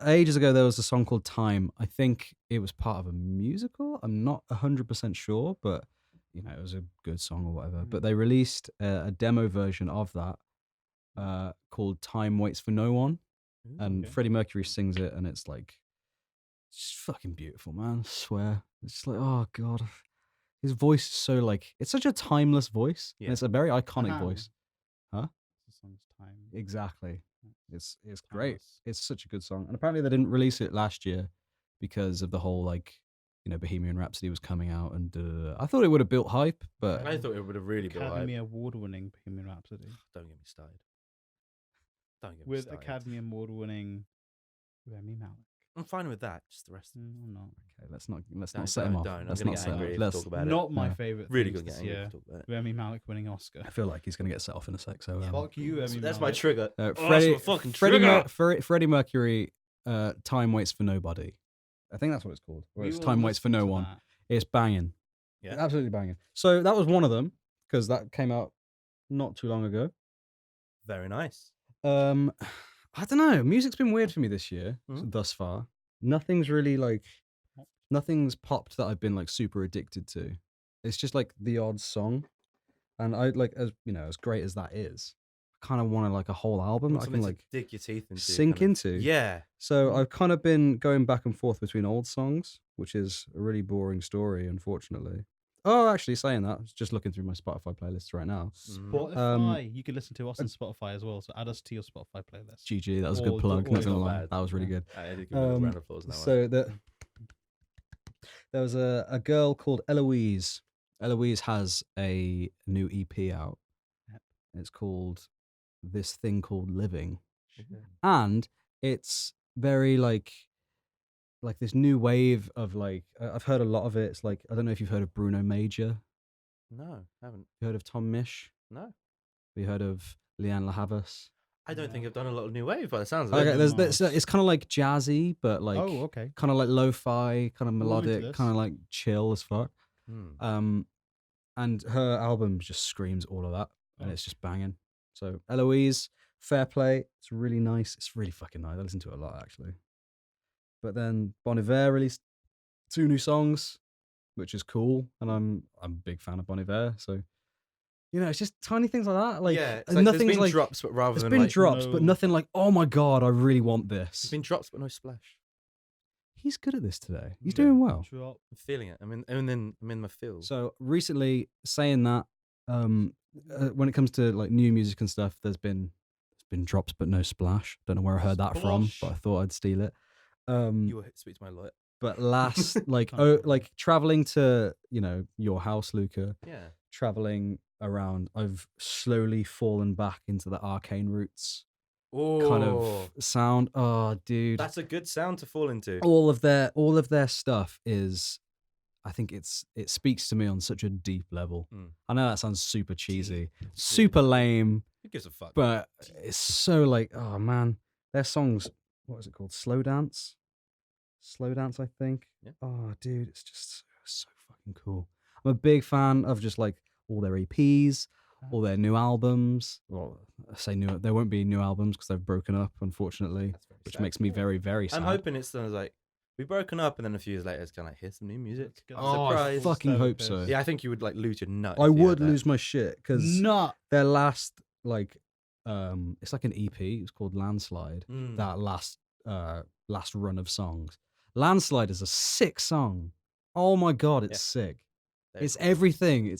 ages ago there was a song called Time. I think it was part of a musical. I'm not 100% sure, but you know, it was a good song or whatever. But they released a demo version of that called Time Waits for No One. And Okay. Freddie Mercury sings it, and it's like, it's fucking beautiful, man. I swear. It's just like, oh God. His voice is so like, it's such a timeless voice. Yeah. And it's a very iconic Uh-huh. voice. The song's Time. Exactly. It's great. Timeless. It's such a good song. And apparently they didn't release it last year because of the whole like, you know, Bohemian Rhapsody was coming out, and I thought it would have built hype, but I thought it would have really built hype. Academy Award-winning Bohemian Rhapsody Don't get me started. Don't get me with started. Academy Award-winning Rami Malek. I'm fine with that. Just the rest. I'm not. okay, let's not Don't- set him off. don't. I'm Let's gonna not get set him angry off. if Let's, talk about it. Not my No. favorite. Really things gonna get this angry year. if we talk about it. Rami Malek winning Oscar. I feel like he's gonna get set off in a sec. So Fuck you, Rami That's my Malek. trigger. Freddie, my fucking trigger. Freddie Mercury, Time Waits for Nobody. I think that's what it's called. Or We it's will Time Waits for listen No to One. that. It's banging. Yeah. Absolutely banging. So that was one of them, because that came out not too long ago. Very nice. I don't know. Music's been weird for me this year Mhm. thus far. Nothing's really like, nothing's popped that I've been like super addicted to. It's just like the odd song, and I like, as you know, as great as that is, I kind of want like a whole album that I can Something to like dig your teeth into. sink kind of- into. Yeah. So I've kind of been going back and forth between old songs, which is a really boring story, unfortunately. Oh, actually, saying that, I was just looking through my Spotify playlists right now. Spotify. You can listen to us on Spotify as well. So add us to your Spotify playlist. GG, that was a Or good the plug. Not audio gonna lie, bad. that was really Yeah. good. I did give him a round of applause now. So there was a girl called Eloise. Eloise has a new EP out. Yep. It's called This Thing Called Living, Yeah. and it's very like this new wave of like, I've heard a lot of it. It's like, I don't know if you've heard of Bruno Major. No, I haven't. You heard of Tom Misch? No. Have you heard of Leanne La Havas? I don't think No. I've done a lot of new wave by the sounds of Okay, it. there's it's kind of like jazzy, but like Oh, okay. kind of like lo-fi, kind of We'll look into melodic, this. kind of like chill as fuck. Hmm. And her album just screams all of that, and Oh. it's just banging. So Eloise, fair play. It's really nice. It's really fucking nice. I listen to it a lot actually. But then Bon Iver released 2 new songs, which is cool, and I'm a big fan of Bon Iver. So you know, it's just tiny things like that. Like, yeah, it's and like, nothing's there's been like drops, but rather there's than been like, drops, but no- nothing like, oh my god, I really want this. there's been drops, but no splash. He's good at this today. He's Yeah. doing well. Drop. I'm feeling it. I'm in my feels. So recently, saying that, when it comes to like new music and stuff, there's been drops but no splash. Don't know where I heard that from, Splash. but I thought I'd steal it. You will speak to my lawyer. But last, like, Can't like traveling to, you know, your house, Luca, Yeah. traveling around, I've slowly fallen back into the Arcane Roots Oh, kind of sound. Oh, dude. that's a good sound to fall into. all of their stuff is, I think it speaks to me on such a deep level. Mm. I know that sounds super cheesy, super lame, Who gives a fuck? but it's so like, oh man, their songs, what is it called? Slow Dance, I think. Yeah. Oh dude, it's just so fucking cool. I'm a big fan of just like all their EPs, all their new albums. Well, I say new, there won't be new albums because they've broken up, unfortunately, That's very which sad. makes me very, very sad. I'm hoping it's sort of like we've broken up, and then a few years later, it's kind of like, here's some new music. Let's get Oh, I Surprise. fucking hope so. Yeah, I think you would like lose your nut. I if you heard would that. lose my shit because Nut. their last like it's like an EP. It's called Landslide. Mm. That last run of songs. Landslide is a sick song. Oh my god, it's sick. They're It's cool. everything.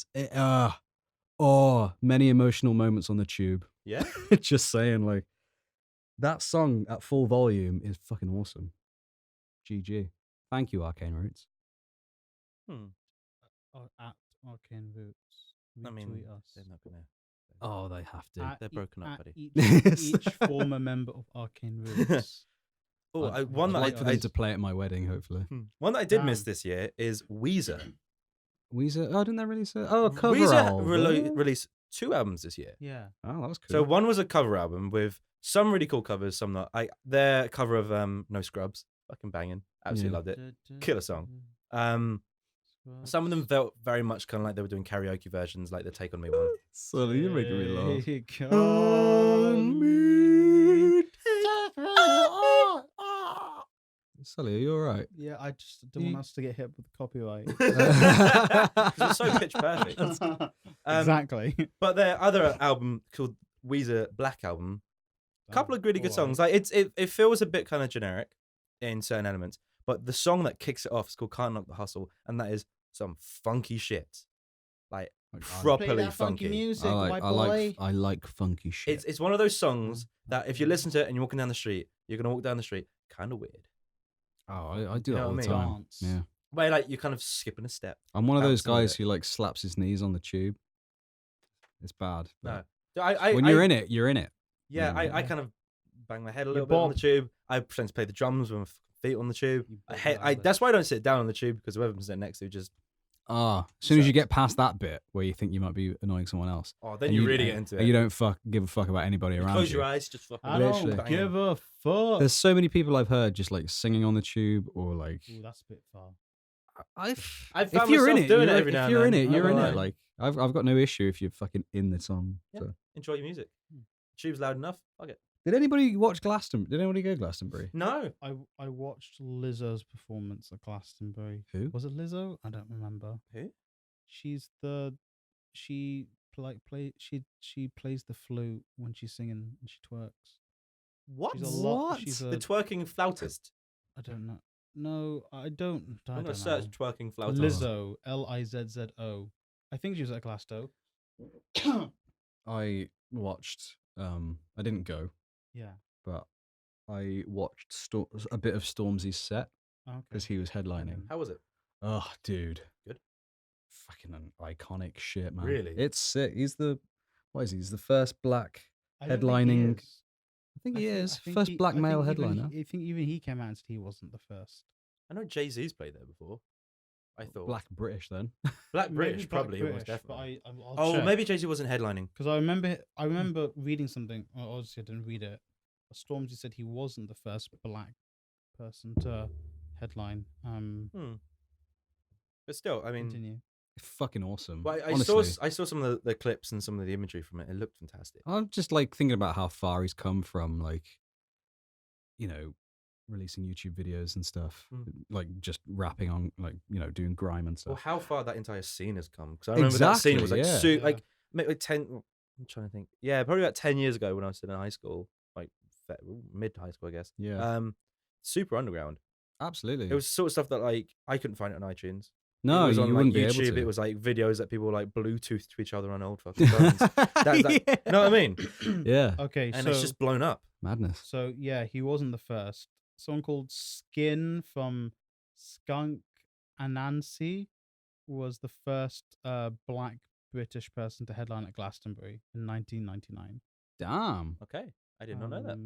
Many emotional moments on the tube. Yeah. Just saying, like that song at full volume is fucking awesome. GG. Thank you, Arcane Roots. Hmm. At Arcane Roots. I mean, Retweet us. they're not gonna. Oh, they have to. They're broken up, at buddy. Each former member of Arcane Roots. Oh, I'd like for them to play at my wedding, hopefully. one that I did miss Damn. this year is Weezer. Weezer? Oh, didn't they release a cover Weezer album? released 2 albums this year. Yeah. Oh, that was cool. So one was a cover album with some really cool covers, some not. Their cover of No Scrubs, fucking banging. Absolutely loved it. Killer song. Some of them felt very much kind of like they were doing karaoke versions, like the Take On Me one. Sully, you're making me laugh. Take on me. Sully, are you all right? Yeah, I just don't want us to get hit with copyright. Because it's so pitch perfect. Exactly. But their other album called Weezer Black Album, a couple of really good songs. Like it feels a bit kind of generic in certain elements, but the song that kicks it off is called Can't Knock the Hustle, and that is some funky shit. Like properly funky. music, I like funky shit. It's one of those songs that if you listen to it and you're walking down the street, you're gonna walk down the street kind of weird. Oh, I do You that know all what the I mean? time. Dance. Yeah. Where like you're kind of skipping a step. I'm one of those Absolutely. guys who like slaps his knees on the tube. It's bad. No, but when you're in it, you're in it. Yeah, Yeah. I kind of bang my head a little bit on the tube. I pretend to play the drums with my feet on the tube. That's why I don't sit down on the tube, because whoever I'm sitting next to just As soon as you get past that bit where you think you might be annoying someone else, then and you really get into it. and you don't give a fuck about anybody around Close you. your eyes, just fucking. I Literally. don't give a fuck. There's so many people I've heard just like singing on the tube or like. Ooh, that's a bit far. I've If found you're in myself it, doing you're, it every now if and you're in then. it, you're in I'm it. not Like I've got no issue if you're fucking in the song. Yeah. So. Enjoy your music. Tube's loud enough. Fuck it. Did anybody watch Glastonbury? Did anybody go Glastonbury? No. I watched Lizzo's performance at Glastonbury. Who? Was it Lizzo? I don't remember. Who? She plays the flute when she's singing and she twerks. What? She's a lot. What? She's The a, twerking flautist. I don't know. No, I don't. I I'm don't gonna search know. twerking flautist. Lizzo, Lizzo. I think she was at Glasto. I watched. I didn't go, Yeah. but I watched a bit of Stormzy's set Okay. because he was headlining. How was it? Oh, dude. Good? Fucking an iconic shit, man. Really? It's sick. He's the He's the first black I don't think he headlining. is. I think I he thi- is. I think First he- black I think male even headliner. I think even he came out and said he wasn't the first. I know Jay-Z's played there before. I thought Black British then. Black Maybe British, Black probably British, almost definitely. But I'll Oh, check. maybe Jay-Z wasn't headlining. Because I remember reading something. Well, obviously, I didn't read it. But Stormzy said he wasn't the first black person to headline. But still, I mean, Continue. Fucking awesome. but Honestly. I saw some of the clips and some of the imagery from it. It looked fantastic. I'm just like thinking about how far he's come from, like, releasing YouTube videos and stuff, like just rapping on, like, doing grime and Well, stuff. how far that entire scene has come. Because I remember that scene was like, Exactly, yeah. like maybe 10. I'm trying to think. Yeah, probably about 10 years ago when I was still in high school, like mid high school, I guess. Yeah, Super underground. absolutely. It was sort of stuff that like I couldn't find it on iTunes. no, it was you on like wouldn't be YouTube. able to. It was like videos that people like Bluetooth to each other on old fucking phones. You know what I mean? Yeah, Okay, And so it's just blown up. madness. so yeah, he wasn't the first. Someone called Skin from Skunk Anansi was the first black British person to headline at Glastonbury in 1999. Damn. Okay, I did not know that.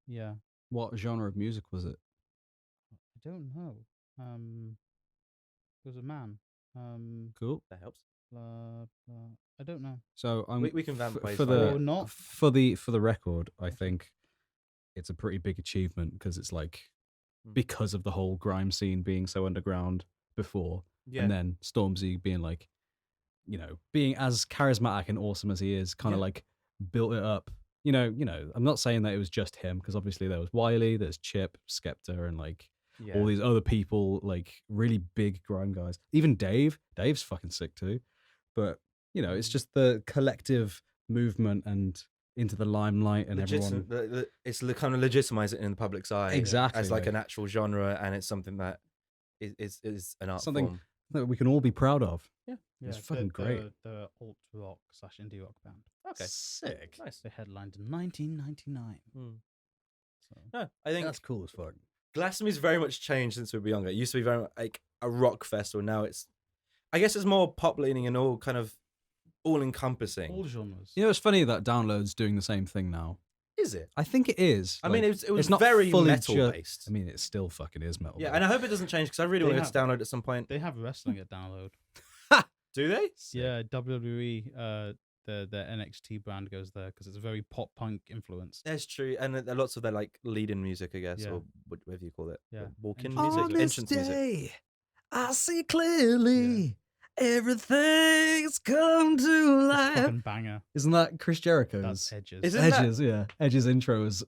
Yeah, What genre of music was it? I don't know. It was a man. Cool. That helps. I don't know. So We can vamp ways for by the Or not. for the record. I think it's a pretty big achievement because it's like because of the whole grime scene being so underground before, Yeah. and then Stormzy being like, being as charismatic and awesome as he is, kind of Yeah. like built it up. I'm not saying that it was just him because obviously there was Wiley, there's Chip, Skepta, and like Yeah. all these other people, like really big grime guys. Even Dave's fucking sick too. But it's just the collective movement and into the limelight and everyone. It's kind of legitimize it in the public's eye Exactly, as like like- an actual genre, and it's something that is an art Something form. that we can all be proud of. Yeah, It's fucking great. The alt rock / indie rock band. Okay, Sick. nice. They headlined in 1999. So No, I think That's cool as fuck. Glastonbury's very much changed since we were younger. It used to be very much like a rock festival. Now I guess it's more pop leaning and all kind of all encompassing. all genres. It's funny that Download's doing the same thing now. Is it? I think it is. I mean, it was it's not very fully metal based. I mean, it still fucking is metal. Yeah, and I hope it doesn't change because I really They want to download at some point. They have wrestling at download. Do they? Yeah, WWE, the NXT brand goes there because it's a very pop punk influence. That's true, and lots of their like lead-in music, I guess, Yeah. or whatever you call it. Yeah. Walk-in On music, this entrance music. day, I see clearly everything's come to life. Fucking banger. Isn't that Chris Jericho's? That's Edges. Is it? Isn't that- Edge's, yeah. Edge's intro is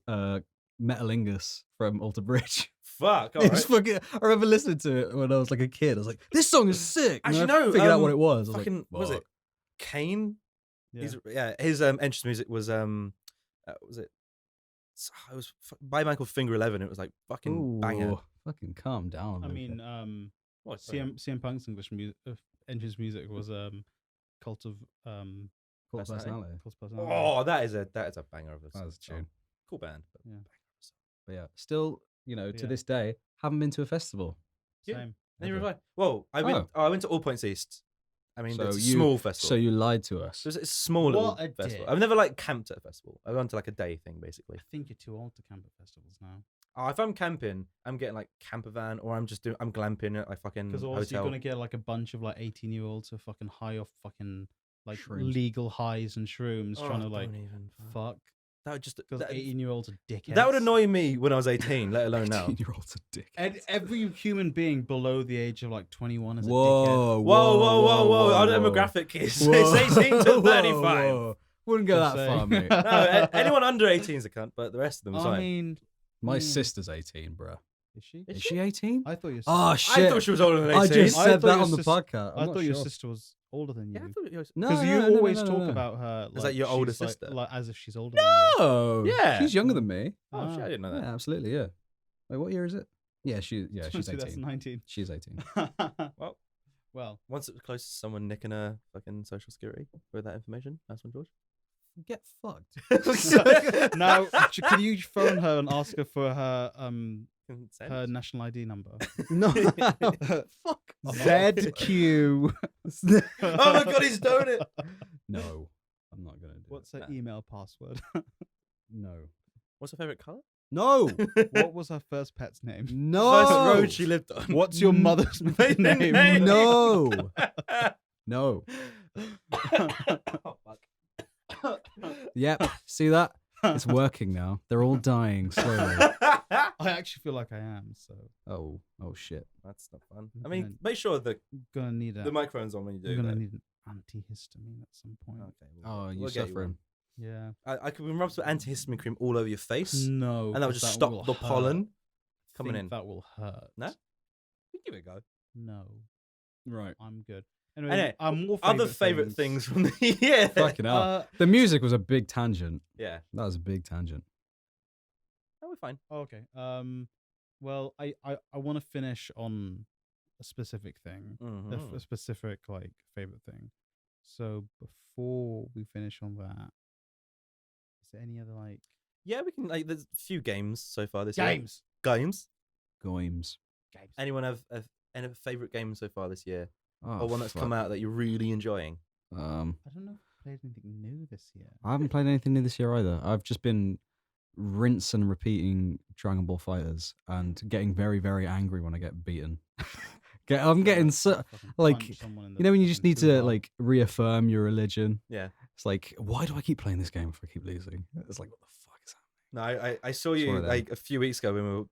Metalingus from Alter Bridge. Fuck. All It was right. fucking, I remember listening to it when I was like a kid. I was like, this song is sick. And Actually, I no, figured out what it was. I was Fucking like, was it fuck. Kane? Yeah. His entrance music was it was by Michael Finger 11. It was like fucking banger. Ooh, fucking calm down. I Luca. mean, What? CM Punk's English entrance music was Cult of Cult Personality. Personality. Cult of Personality. Oh, that is a banger of a That was a song. tune. Cool band. But Yeah. But yeah, still, to Yeah. this day, haven't been to a festival. Yeah. Same. Neither Okay. have I. Well, I went to All Points East. I mean, So it's a you- small festival. So you lied to us. So it's a small little What a festival. dick. I've never like camped at a festival. I've gone to like a day thing basically. I think you're too old to camp at festivals now. If I'm camping, I'm getting like camper van, or I'm glamping at like fucking Because hotel. also you're gonna get like a bunch of like 18-year-olds who are fucking high off fucking like Shrooms. legal highs and shrooms, Oh, trying to like don't even. fuck. That would just Because that, 18-year-olds are dickheads. that would annoy me when I was 18, let alone now. 18-year-old's a dick. And every human being below the age of like 21 is a dickhead. Whoa, Whoa! Our demographic is it's 18 to 35. Wouldn't go Just that far, saying. mate. No, anyone under 18 is a cunt, but the rest of them are I fine. mean, My mm, sister's 18, bro. is she? Is Is she? she 18? I thought your Oh, sister, shit. I thought she was older than 18. I just I said thought that your on the sis- podcast. I thought your sister was older than Yeah, I you. thought you was... No, Because no, you no, no, always no, talk no. about her Is that your older she's, like- sister? like, as if she's older than you. No. Yeah. She's younger than me. Oh, shit, I didn't know that. Yeah, absolutely, yeah. Wait, what year is it? Yeah, she's 18. 2019. She's 18. Well, Well, once it was close to someone nicking a fucking social security with that information. Nice one, George. Get fucked. now can you phone her and ask her for her Consent. her national ID number? No. Fuck. ZQ. Oh my god, he's doing it. No, I'm not going to do What's it. her email password? No. What's her favorite color? No. What was her first pet's name? No. First road she lived on. What's your mother's maiden Maiden name? name. No. No. Oh, fuck. Yep. See that? It's working now. They're all dying slowly. I actually feel like I am, so Oh shit. That's not fun. I I'm mean, gonna- make sure the gonna need the microphone's on when you do. I'm gonna that. need an antihistamine at some point. Okay. Oh, you we'll get you suffering. Yeah. I could rub some antihistamine cream all over your face, No. and that would 'cause just will stop the hurt. pollen I coming think in. That will hurt. No? Give it a go. No, Right. I'm good. Anyway, Anyway, more Other favorite things from the year. Fucking hell. Uh, The music was a big tangent. Yeah. That was a big tangent. Oh, we're fine. okay. Well, I want to finish on a specific thing, a specific like favorite thing. So before we finish on that, is there any other like Yeah, we can. Like, there's a few games so far this year. games? Games. Goims. Anyone have any favorite game so far this year, Oh, or one that's come fuck. out that you're really enjoying? I don't know if I played anything new this year. I haven't played anything new this year either. I've just been rinse and repeating Dragon Ball Fighters and getting very, very angry when I get beaten. I'm getting so Fucking like, punch someone in the you know when you just fucking need to hoo-ha. like reaffirm your religion. Yeah. It's like, why do I keep playing this game if I keep losing? It's like, what the fuck is that? No, I saw It's you one of them. like a few weeks ago when we were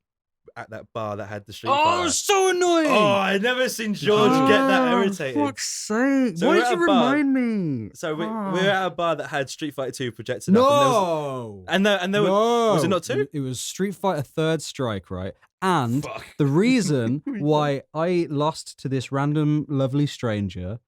at that bar that had the Street Oh, Fighter. so annoying! Oh, I'd never seen George get that irritated. Fuck's sake! So Why we're did at you a bar- remind me? So we Ah. were at a bar that had Street Fighter 2 projected up. No! And there were, was it not 2? It was Street Fighter Third Strike, right? And Fuck. the reason why I lost to this random lovely stranger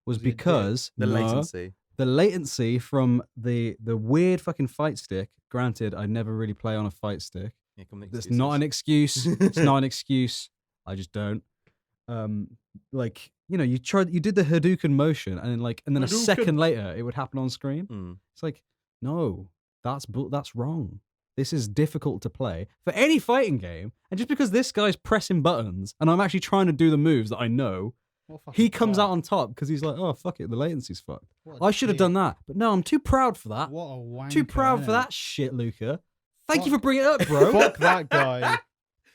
was Was he a dick? because The no, latency. the latency from the weird fucking fight stick. Granted, I never really play on a fight stick. Here come the That's excuses. not an excuse. It's not an excuse. I just don't. Like, you know, you did the Hadouken motion, and then a Hadouken. second later, it would happen on screen. Mm. It's like, no, that's wrong. This is difficult to play for any fighting game. And just because this guy's pressing buttons and I'm actually trying to do the moves that I know, What a He fucking comes twat. out on top because he's like, oh, fuck it, the latency's fucked. What a I should have dick. done that. But no, I'm too proud for that. What a wanker. Too proud for innit? that shit, Luca. Thank you Fuck- for bringing it up, bro. Fuck that guy.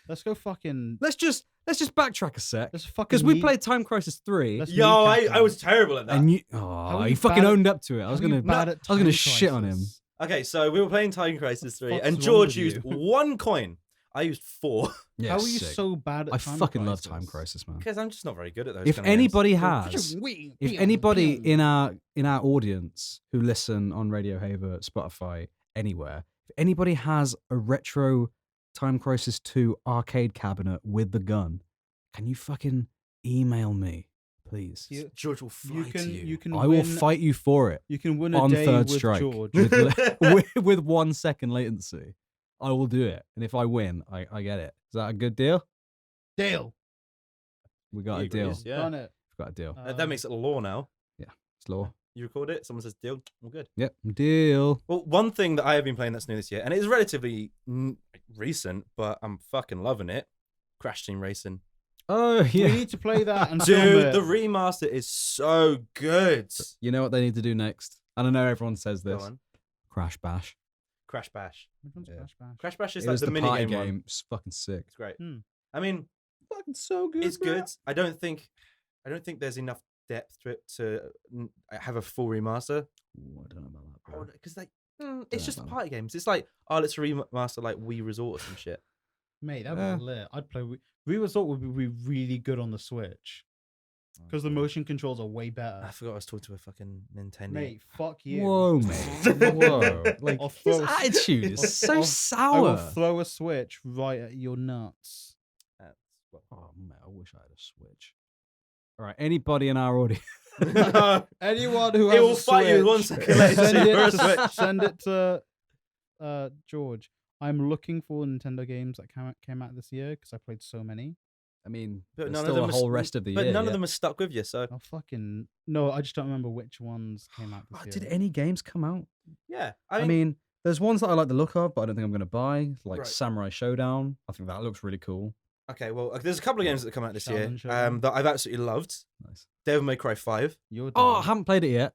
Let's go fucking. Let's just backtrack a sec. Let's fucking. Because we meet- played Time Crisis 3. Let's Yo, kneecap I him. was terrible at that. And you, are he you fucking bad at- owned up to it. I was How are you gonna, bad I at was gonna Time shit on him. Crisis? Okay, so we were playing Time Crisis 3, fuck's and wrong George with used you? 1 coin. I used 4 Yeah, How are you sick. so bad at I Time fucking love Crisis? Time Crisis, man. because I'm just not very good at those. If kind of games. anybody If has, if anybody in our audience who listen on Radio Haver, Spotify, anywhere, if anybody has a retro Time Crisis 2 arcade cabinet with the gun, can you fucking email me, please? George will fight you can I win, will fight you for it You can win a on day third with strike George. with 1 second latency. I will do it, and if I win, I get it. Is that a good deal? Deal. We got He a deal. agrees, yeah. Done it. We've got a deal. That makes it a law now. It's law. You record it, someone says deal, all good. Yep, deal. Well, one thing that I have been playing that's new this year, and it is relatively recent, but I'm fucking loving it. Crash Team Racing. Oh We yeah. need to play that and film Dude, it. the remaster is so good. You know what they need to do next? And I know everyone says Go this. on. Crash Bash. Crash Bash. Which one's Yeah. Crash Bash? Crash Bash is It like was the the mini party game one. game. It's fucking sick. It's great. Hmm. I mean, Fucking so good. it's good. I don't think there's enough depth to it to have a full remaster. Ooh, I don't know about that, bro. Because like, it's just know. party games. It's like, oh, let's remaster like Wii Resort or some shit. Mate, that'd Yeah. be lit. I'd play. Re-Resort would be really good on the Switch because the motion controls are way better. I forgot I was talking to a fucking Nintendo. Mate, fuck you. Whoa, mate. Whoa. Like, I'll his throw a- attitude I'll- is so I'll- I sour. will throw a Switch right at your nuts. Oh, man, I wish I had a Switch. All right, anybody in our audience? Anyone who It has will a fight you in 1 Switch, second later. send for a it, Switch. to, send it to George. I'm looking for Nintendo games that came out this year because I played so many. I mean, But there's none still of them a are whole rest of the But year. none of yeah. them are stuck with you, so Oh fucking no! I just don't remember which ones came out this Did year. any games come out? yeah. I mean, there's ones that I like the look of, but I don't think I'm going to buy. Like Right. Samurai Showdown. I think that looks really cool. okay, well, there's a couple of games that come out this year Challenge Showdown. that I've absolutely loved. Nice. Devil May Cry 5, You're Oh, I done. haven't played it yet.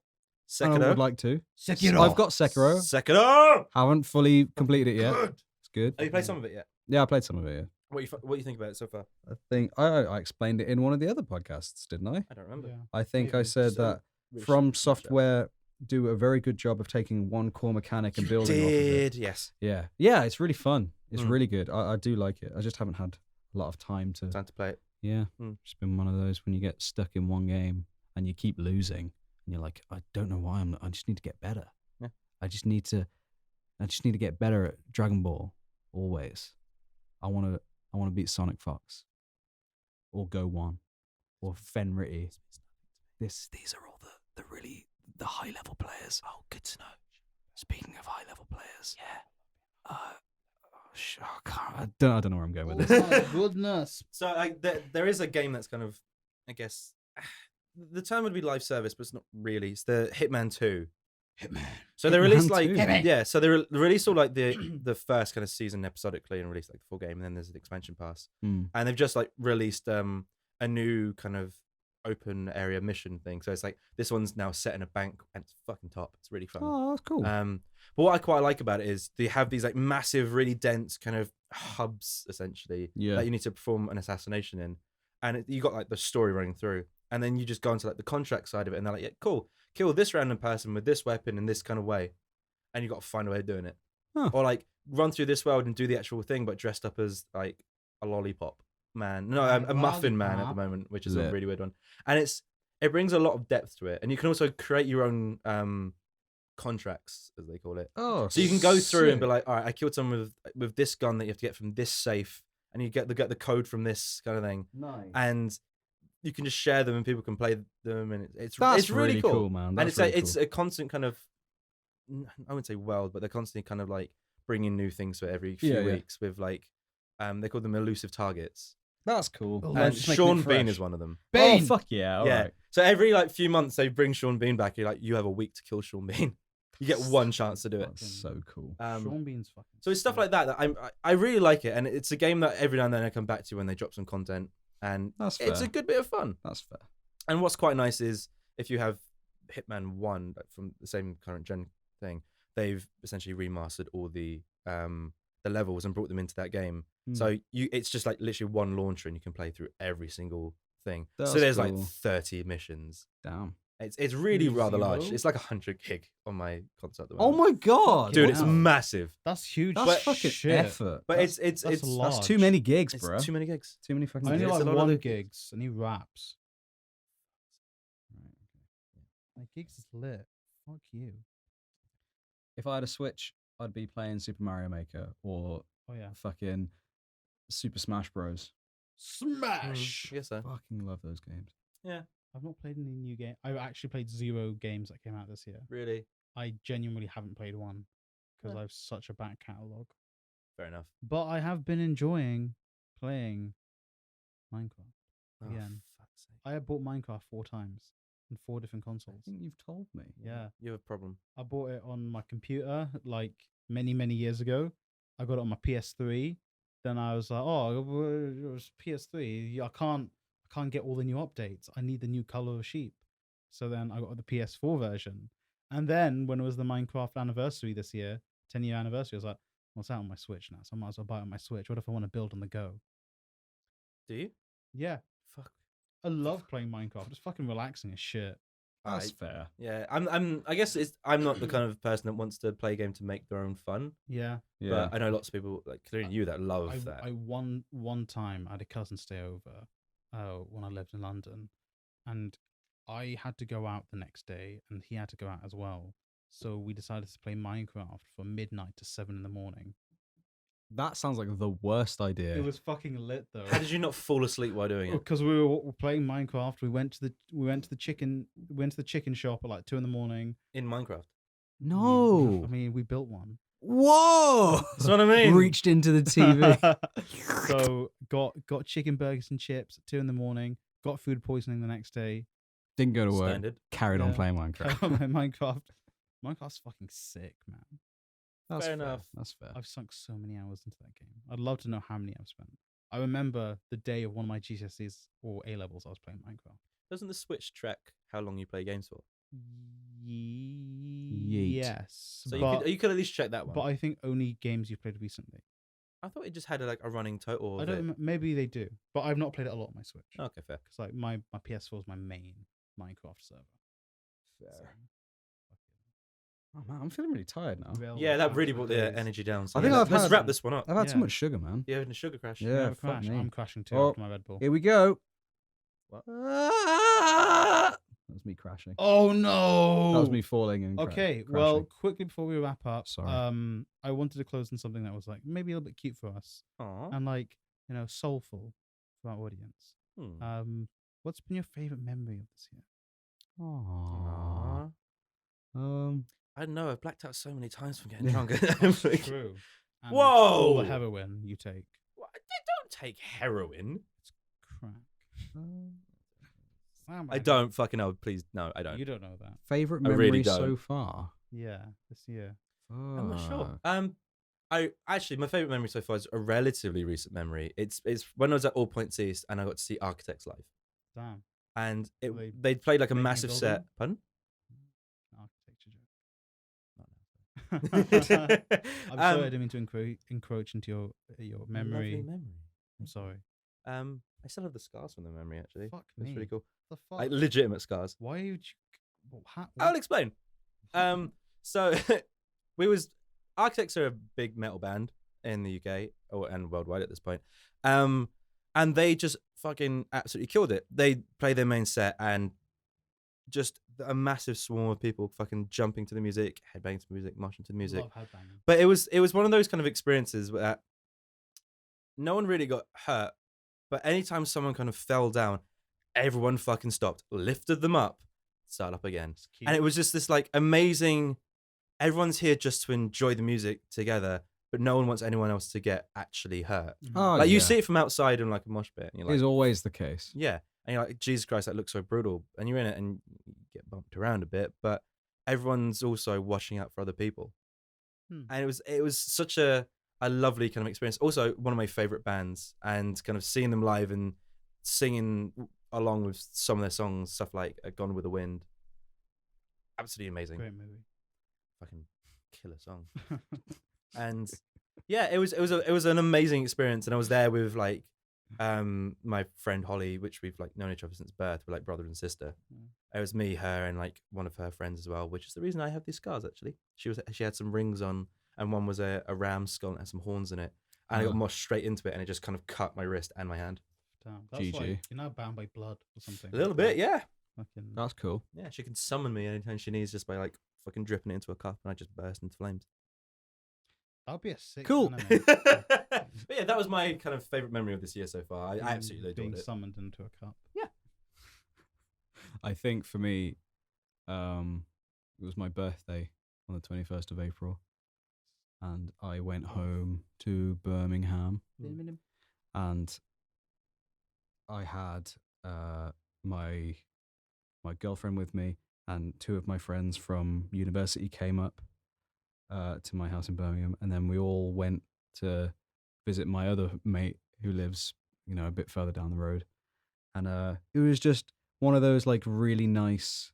And I Sekiro. would like to. Sekiro. I've got Sekiro. Sekiro. Haven't fully completed it yet. Good. It's good. Have you played some of it yet? Yeah, I played some of it. Yeah. What do you think about it so far? I think I explained it in one of the other podcasts, didn't I? I don't remember. Yeah. I think I Maybe. said So, that Rich- From Rich- Software do a very good job of taking one core mechanic and You building off of it. did, yes. Yeah. Yeah, it's really fun. It's Mm. really good. I do like it. I just haven't had a lot of time to. Time to play it. Yeah. Mm. It's been one of those when you get stuck in one game and you keep losing and you're like, I don't know why I just need to get better. Yeah. I just need to get better at Dragon Ball always. I want to beat Sonic Fox or Go One or Fenritty. These are all the high level players. Oh, good to know. Speaking of high level players, yeah. I don't know where I'm going with Oh this. my goodness. So like, there is a game that's kind of, I guess, the term would be live service, but it's not really. It's the Hitman 2. Hitman. So they Hitman released like 2. yeah, so they released all like the first kind of season episodically and released like the full game, and then there's the expansion pass, Hmm. and they've just like released a new kind of open area mission thing. So it's like this one's now set in a bank and it's fucking top. It's really fun. Oh, that's cool. But what I quite like about it is they have these like massive, really dense kind of hubs essentially Yeah. that you need to perform an assassination in, and you got like the story running through, and then you just go into like the contract side of it, and they're like, yeah, cool, kill this random person with this weapon in this kind of way, and you got to find a way of doing it, Huh. or like run through this world and do the actual thing, but dressed up as like a lollipop man, no, a muffin man at the Lollipop. moment, which is Is a it? really weird one, and it brings a lot of depth to it, and you can also create your own contracts, as they call it. Oh, So you can go through and be sick. like, all right, I killed someone with this gun that you have to get from this safe, and you get the code from this kind of thing, nice. and you can just share them and people can play them, and it's That's really cool. man. And That's it's really it's cool. a constant kind of, I wouldn't say world, but they're constantly kind of like bringing new things to it every few Yeah, yeah. weeks with like, they call them elusive targets, That's cool. Oh, and just making Sean it Bean fresh. is one of them. Bane. Oh, fuck yeah. All yeah. right. So every like few months they bring Sean Bean back. You're like, you have a week to kill Sean Bean. You get one chance to do it. That's so cool. Sean Bean's fucking. So it's stuff like that I really like it, and it's a game that every now and then I come back to when they drop some content, and That's it's fair. a good bit of fun. That's fair. And what's quite nice is if you have Hitman 1 like from the same current gen thing, they've essentially remastered all the levels and brought them into that game. So it's just like literally one launcher and you can play through every single thing. That's so there's like cool. 30 missions. Damn. It's really rather large. Zero? It's like 100 gig on my console at the Oh moment. my god, Dude, Wow. it's massive. That's huge. That's fucking shit. effort. But that's, it's large. that's too many gigs, it's bro. too many gigs. Too many fucking I only gigs. It's a like lot of 1 the- gigs, and he raps. My gigs is lit. Fuck you. If I had a Switch, I'd be playing Super Mario Maker or Oh yeah. fucking Super Smash Bros. Smash. I guess so. Fucking love those games. I've not played any new game. I've actually played 0 games that came out this year. Really? I genuinely haven't played one because Yeah. I have such a back catalogue. Fair enough. But I have been enjoying playing Minecraft. Oh, Again. fuck's sake. I have bought Minecraft 4 times on 4 different I consoles. think you've told me. Yeah. You have a problem. I bought it on my computer like many, many years ago. I got it on my PS3. Then I was like, oh, it was PS3. I can't get all the new updates. I need the new color of sheep. So then I got the PS4 version. And then when it was the Minecraft anniversary this year, 10-year anniversary, I was like, well, it's out on my Switch now, so I might as well buy it on my Switch. What if I want to build on the go? Do you? Yeah. Fuck. I love playing Minecraft. It's fucking relaxing as shit. That's I- fair. Yeah, I guess I'm not the kind of person that wants to play a game to make their own fun. Yeah. Yeah. But I know lots of people, like including you, that love I that. one time I had a cousin stay over when I lived in London, and I had to go out the next day, and he had to go out as well. So we decided to play Minecraft from midnight to 7 in the morning. That sounds like the worst idea. It was fucking lit though. How did you not fall asleep while doing it? Because we were playing Minecraft. We went to the chicken shop at like 2 in the morning. In Minecraft. no. I mean, we built one. Whoa. That's what I mean. Reached into the TV. So got chicken burgers and chips at 2 in the morning. Got food poisoning the next day. Didn't go to work. Standard. Carried on Yeah. playing Minecraft. Minecraft. Minecraft's fucking sick, man. That's Fair fair. enough. That's fair. I've sunk so many hours into that game. I'd love to know how many I've spent. I remember the day of one of my GCSEs or A levels, I was playing Minecraft. Doesn't the Switch track how long you play games for? Yes, So but, you could at least check that one. but I think only games you've played recently. I thought it just had a running total. I Of don't. it. Maybe they do, but I've not played it a lot on my Switch. Okay, fair. Because like my PS4 is my main Minecraft server. Fair. Oh man, I'm feeling really tired now. Well, Yeah, that really absolute brought the days. energy down. So I think yeah, I've let's had- wrap this one up. I've had too Yeah. much sugar, man. You having a sugar crash? Yeah, Fuck fuck me. I'm crashing too Oh, after my Red Bull. Here we go. What? That was me crashing. Oh no! That was me falling and Okay, crashing. well, quickly before we wrap up, Sorry. I wanted to close on something that was like maybe a little bit cute for us Aw. and like soulful for our audience. Hmm. What's been your favorite memory of this year? Aww. Aw. I don't know. I've blacked out so many times from getting Yeah. drunk. That's true. And Whoa! All the heroin you take. What? Don't take heroin. Crack. I don't fucking know. Please, no, I don't. You don't know that. Favorite I memory really so don't. far? Yeah, this year. I'm not sure. Fuck. I actually my favorite memory so far is a relatively recent memory. It's when I was at All Points East and I got to see Architects live, Damn. and They they played like a making a massive set. building? Pardon? Architecture joke. I'm Um, sorry I didn't mean to encroach into your Lovely memory. memory. I'm sorry. I still have the scars from the memory actually. Fuck It's me. pretty cool. The fuck? Like legitimate scars. Why would you? How, I'll explain. So Architects are a big metal band in the UK and worldwide at this point. And they just fucking absolutely killed it. They played their main set and just a massive swarm of people fucking jumping to the music, headbanging to the music, marching to the music. Love headbanging. But it was one of those kind of experiences where no one really got hurt, but anytime someone kind of fell down, everyone fucking stopped, lifted them up, started up again. It's cute. And it was just this like amazing, everyone's here just to enjoy the music together, but no one wants anyone else to get actually hurt. Mhm. Oh, Like you yeah. see it from outside in like a mosh pit and you're like, Is always the case. yeah. And you're like, Jesus Christ, that looks so brutal. And you're in it and you get bumped around a bit, but everyone's also watching out for other people. Hmm. And it was such a lovely kind of experience. Also, one of my favorite bands, and kind of seeing them live and singing along with some of their songs, stuff like Gone with the Wind. Absolutely amazing. Great movie. Fucking killer song. And yeah, it was an amazing experience, and I was there with like my friend Holly, which we've like known each other since birth. We're like brother and sister. It was me, her, and like one of her friends as well, which is the reason I have these scars. Actually, she had some rings on, and one was a ram skull and had some horns in it, and I got moshed straight into it, and it just kind of cut my wrist and my hand. Damn, that's GG. like you're now bound by blood or something. A little bit, yeah. Fucking, That's cool. Yeah, she can summon me anytime she needs, just by like fucking dripping it into a cup, and I just burst into flames. that'd be a sick Cool. anime. But yeah, that was my kind of favorite memory of this year so far. I absolutely being adored it. summoned into a cup. I think for me, it was my birthday on the 21st of April, and I went home to Birmingham, and I had my girlfriend with me, and two of my friends from university came up to my house in Birmingham, and then we all went to visit my other mate who lives, a bit further down the road, and it was just one of those like really nice.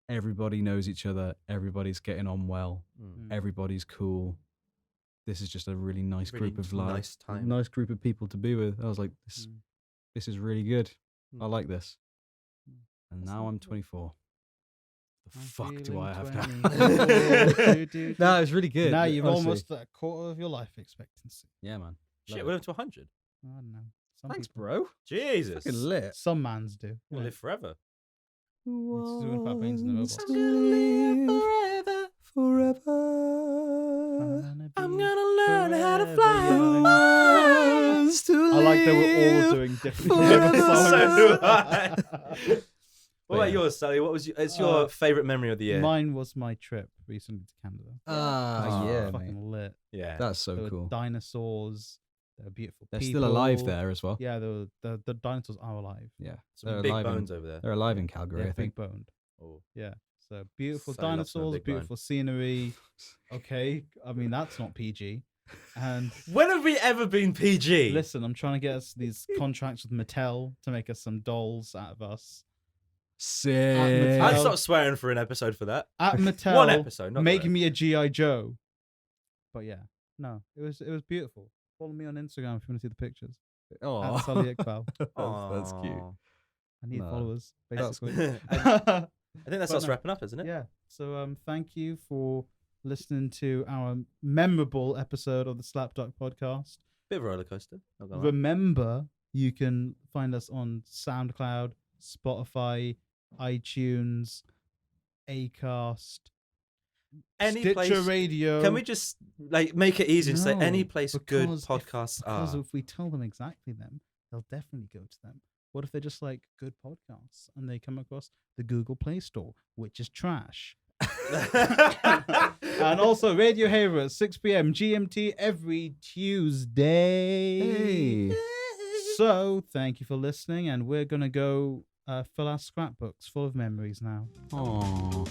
Everybody knows each other. Everybody's getting on well. Everybody's cool. This is just a really nice Really group of nice time. nice group of people to be with. I was like, this is really good. I like this. And now I'm 24. The fuck do I have now? No, it's really good. Now you're honestly. almost at a quarter of your life expectancy. Yeah, man. Shit, we're up to 100. I don't know. Some Thanks, people, bro. Jesus. Fucking lit. some mans do. We'll live forever. doing Fat Brains in the Robots. I'm gonna live forever. I'm gonna learn how to fly. I like that we're all doing different Forever. songs. So do I. What about yeah. yours, Sally? What was your favorite memory of the year? Mine was my trip recently to Canada. Ah, yeah, mate. Fucking lit. Yeah. That's so There were cool. dinosaurs. There were beautiful They're people. still alive there as well. Yeah, the dinosaurs are alive. Yeah, Some they're big alive bones in, over there. They're alive in Calgary, Yeah, I think. big boned. Oh. Yeah. So beautiful So lots of dinosaurs, big bone. beautiful scenery. Okay, I mean that's not PG. And When have we ever been PG? listen, I'm trying to get us these contracts with Mattel to make us some dolls out of us. Sick. I'd Mattel- stop swearing for an episode for that. At Mattel, One episode, not make the me a GI Joe. But yeah, no, it was beautiful. Follow me on Instagram if you want to see the pictures. Oh, At Sully Iqbal. that's cute. Aw. I need No, followers, that's basically. I think that's But us no. wrapping up, isn't it? Yeah. So thank you for listening to our memorable episode of the SlapDuck podcast. Bit of a roller coaster. Not gonna lie. Remember, you can find us on SoundCloud, Spotify, iTunes, Acast, Any Stitcher place- Radio. Can we just like make it easy and say any No, place good because podcasts Because are? if we tell them exactly them, they'll definitely go to them. What if they're just like good podcasts and they come across the Google Play Store, which is trash? And also Radio Hero at 6 p.m. GMT every Tuesday. Hey. So thank you for listening, and we're gonna go fill our scrapbooks full of memories now. Aww.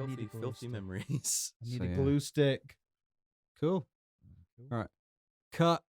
I need a glue Filthy stick. memories. I need So, a yeah. glue stick. Cool. All right. Cut.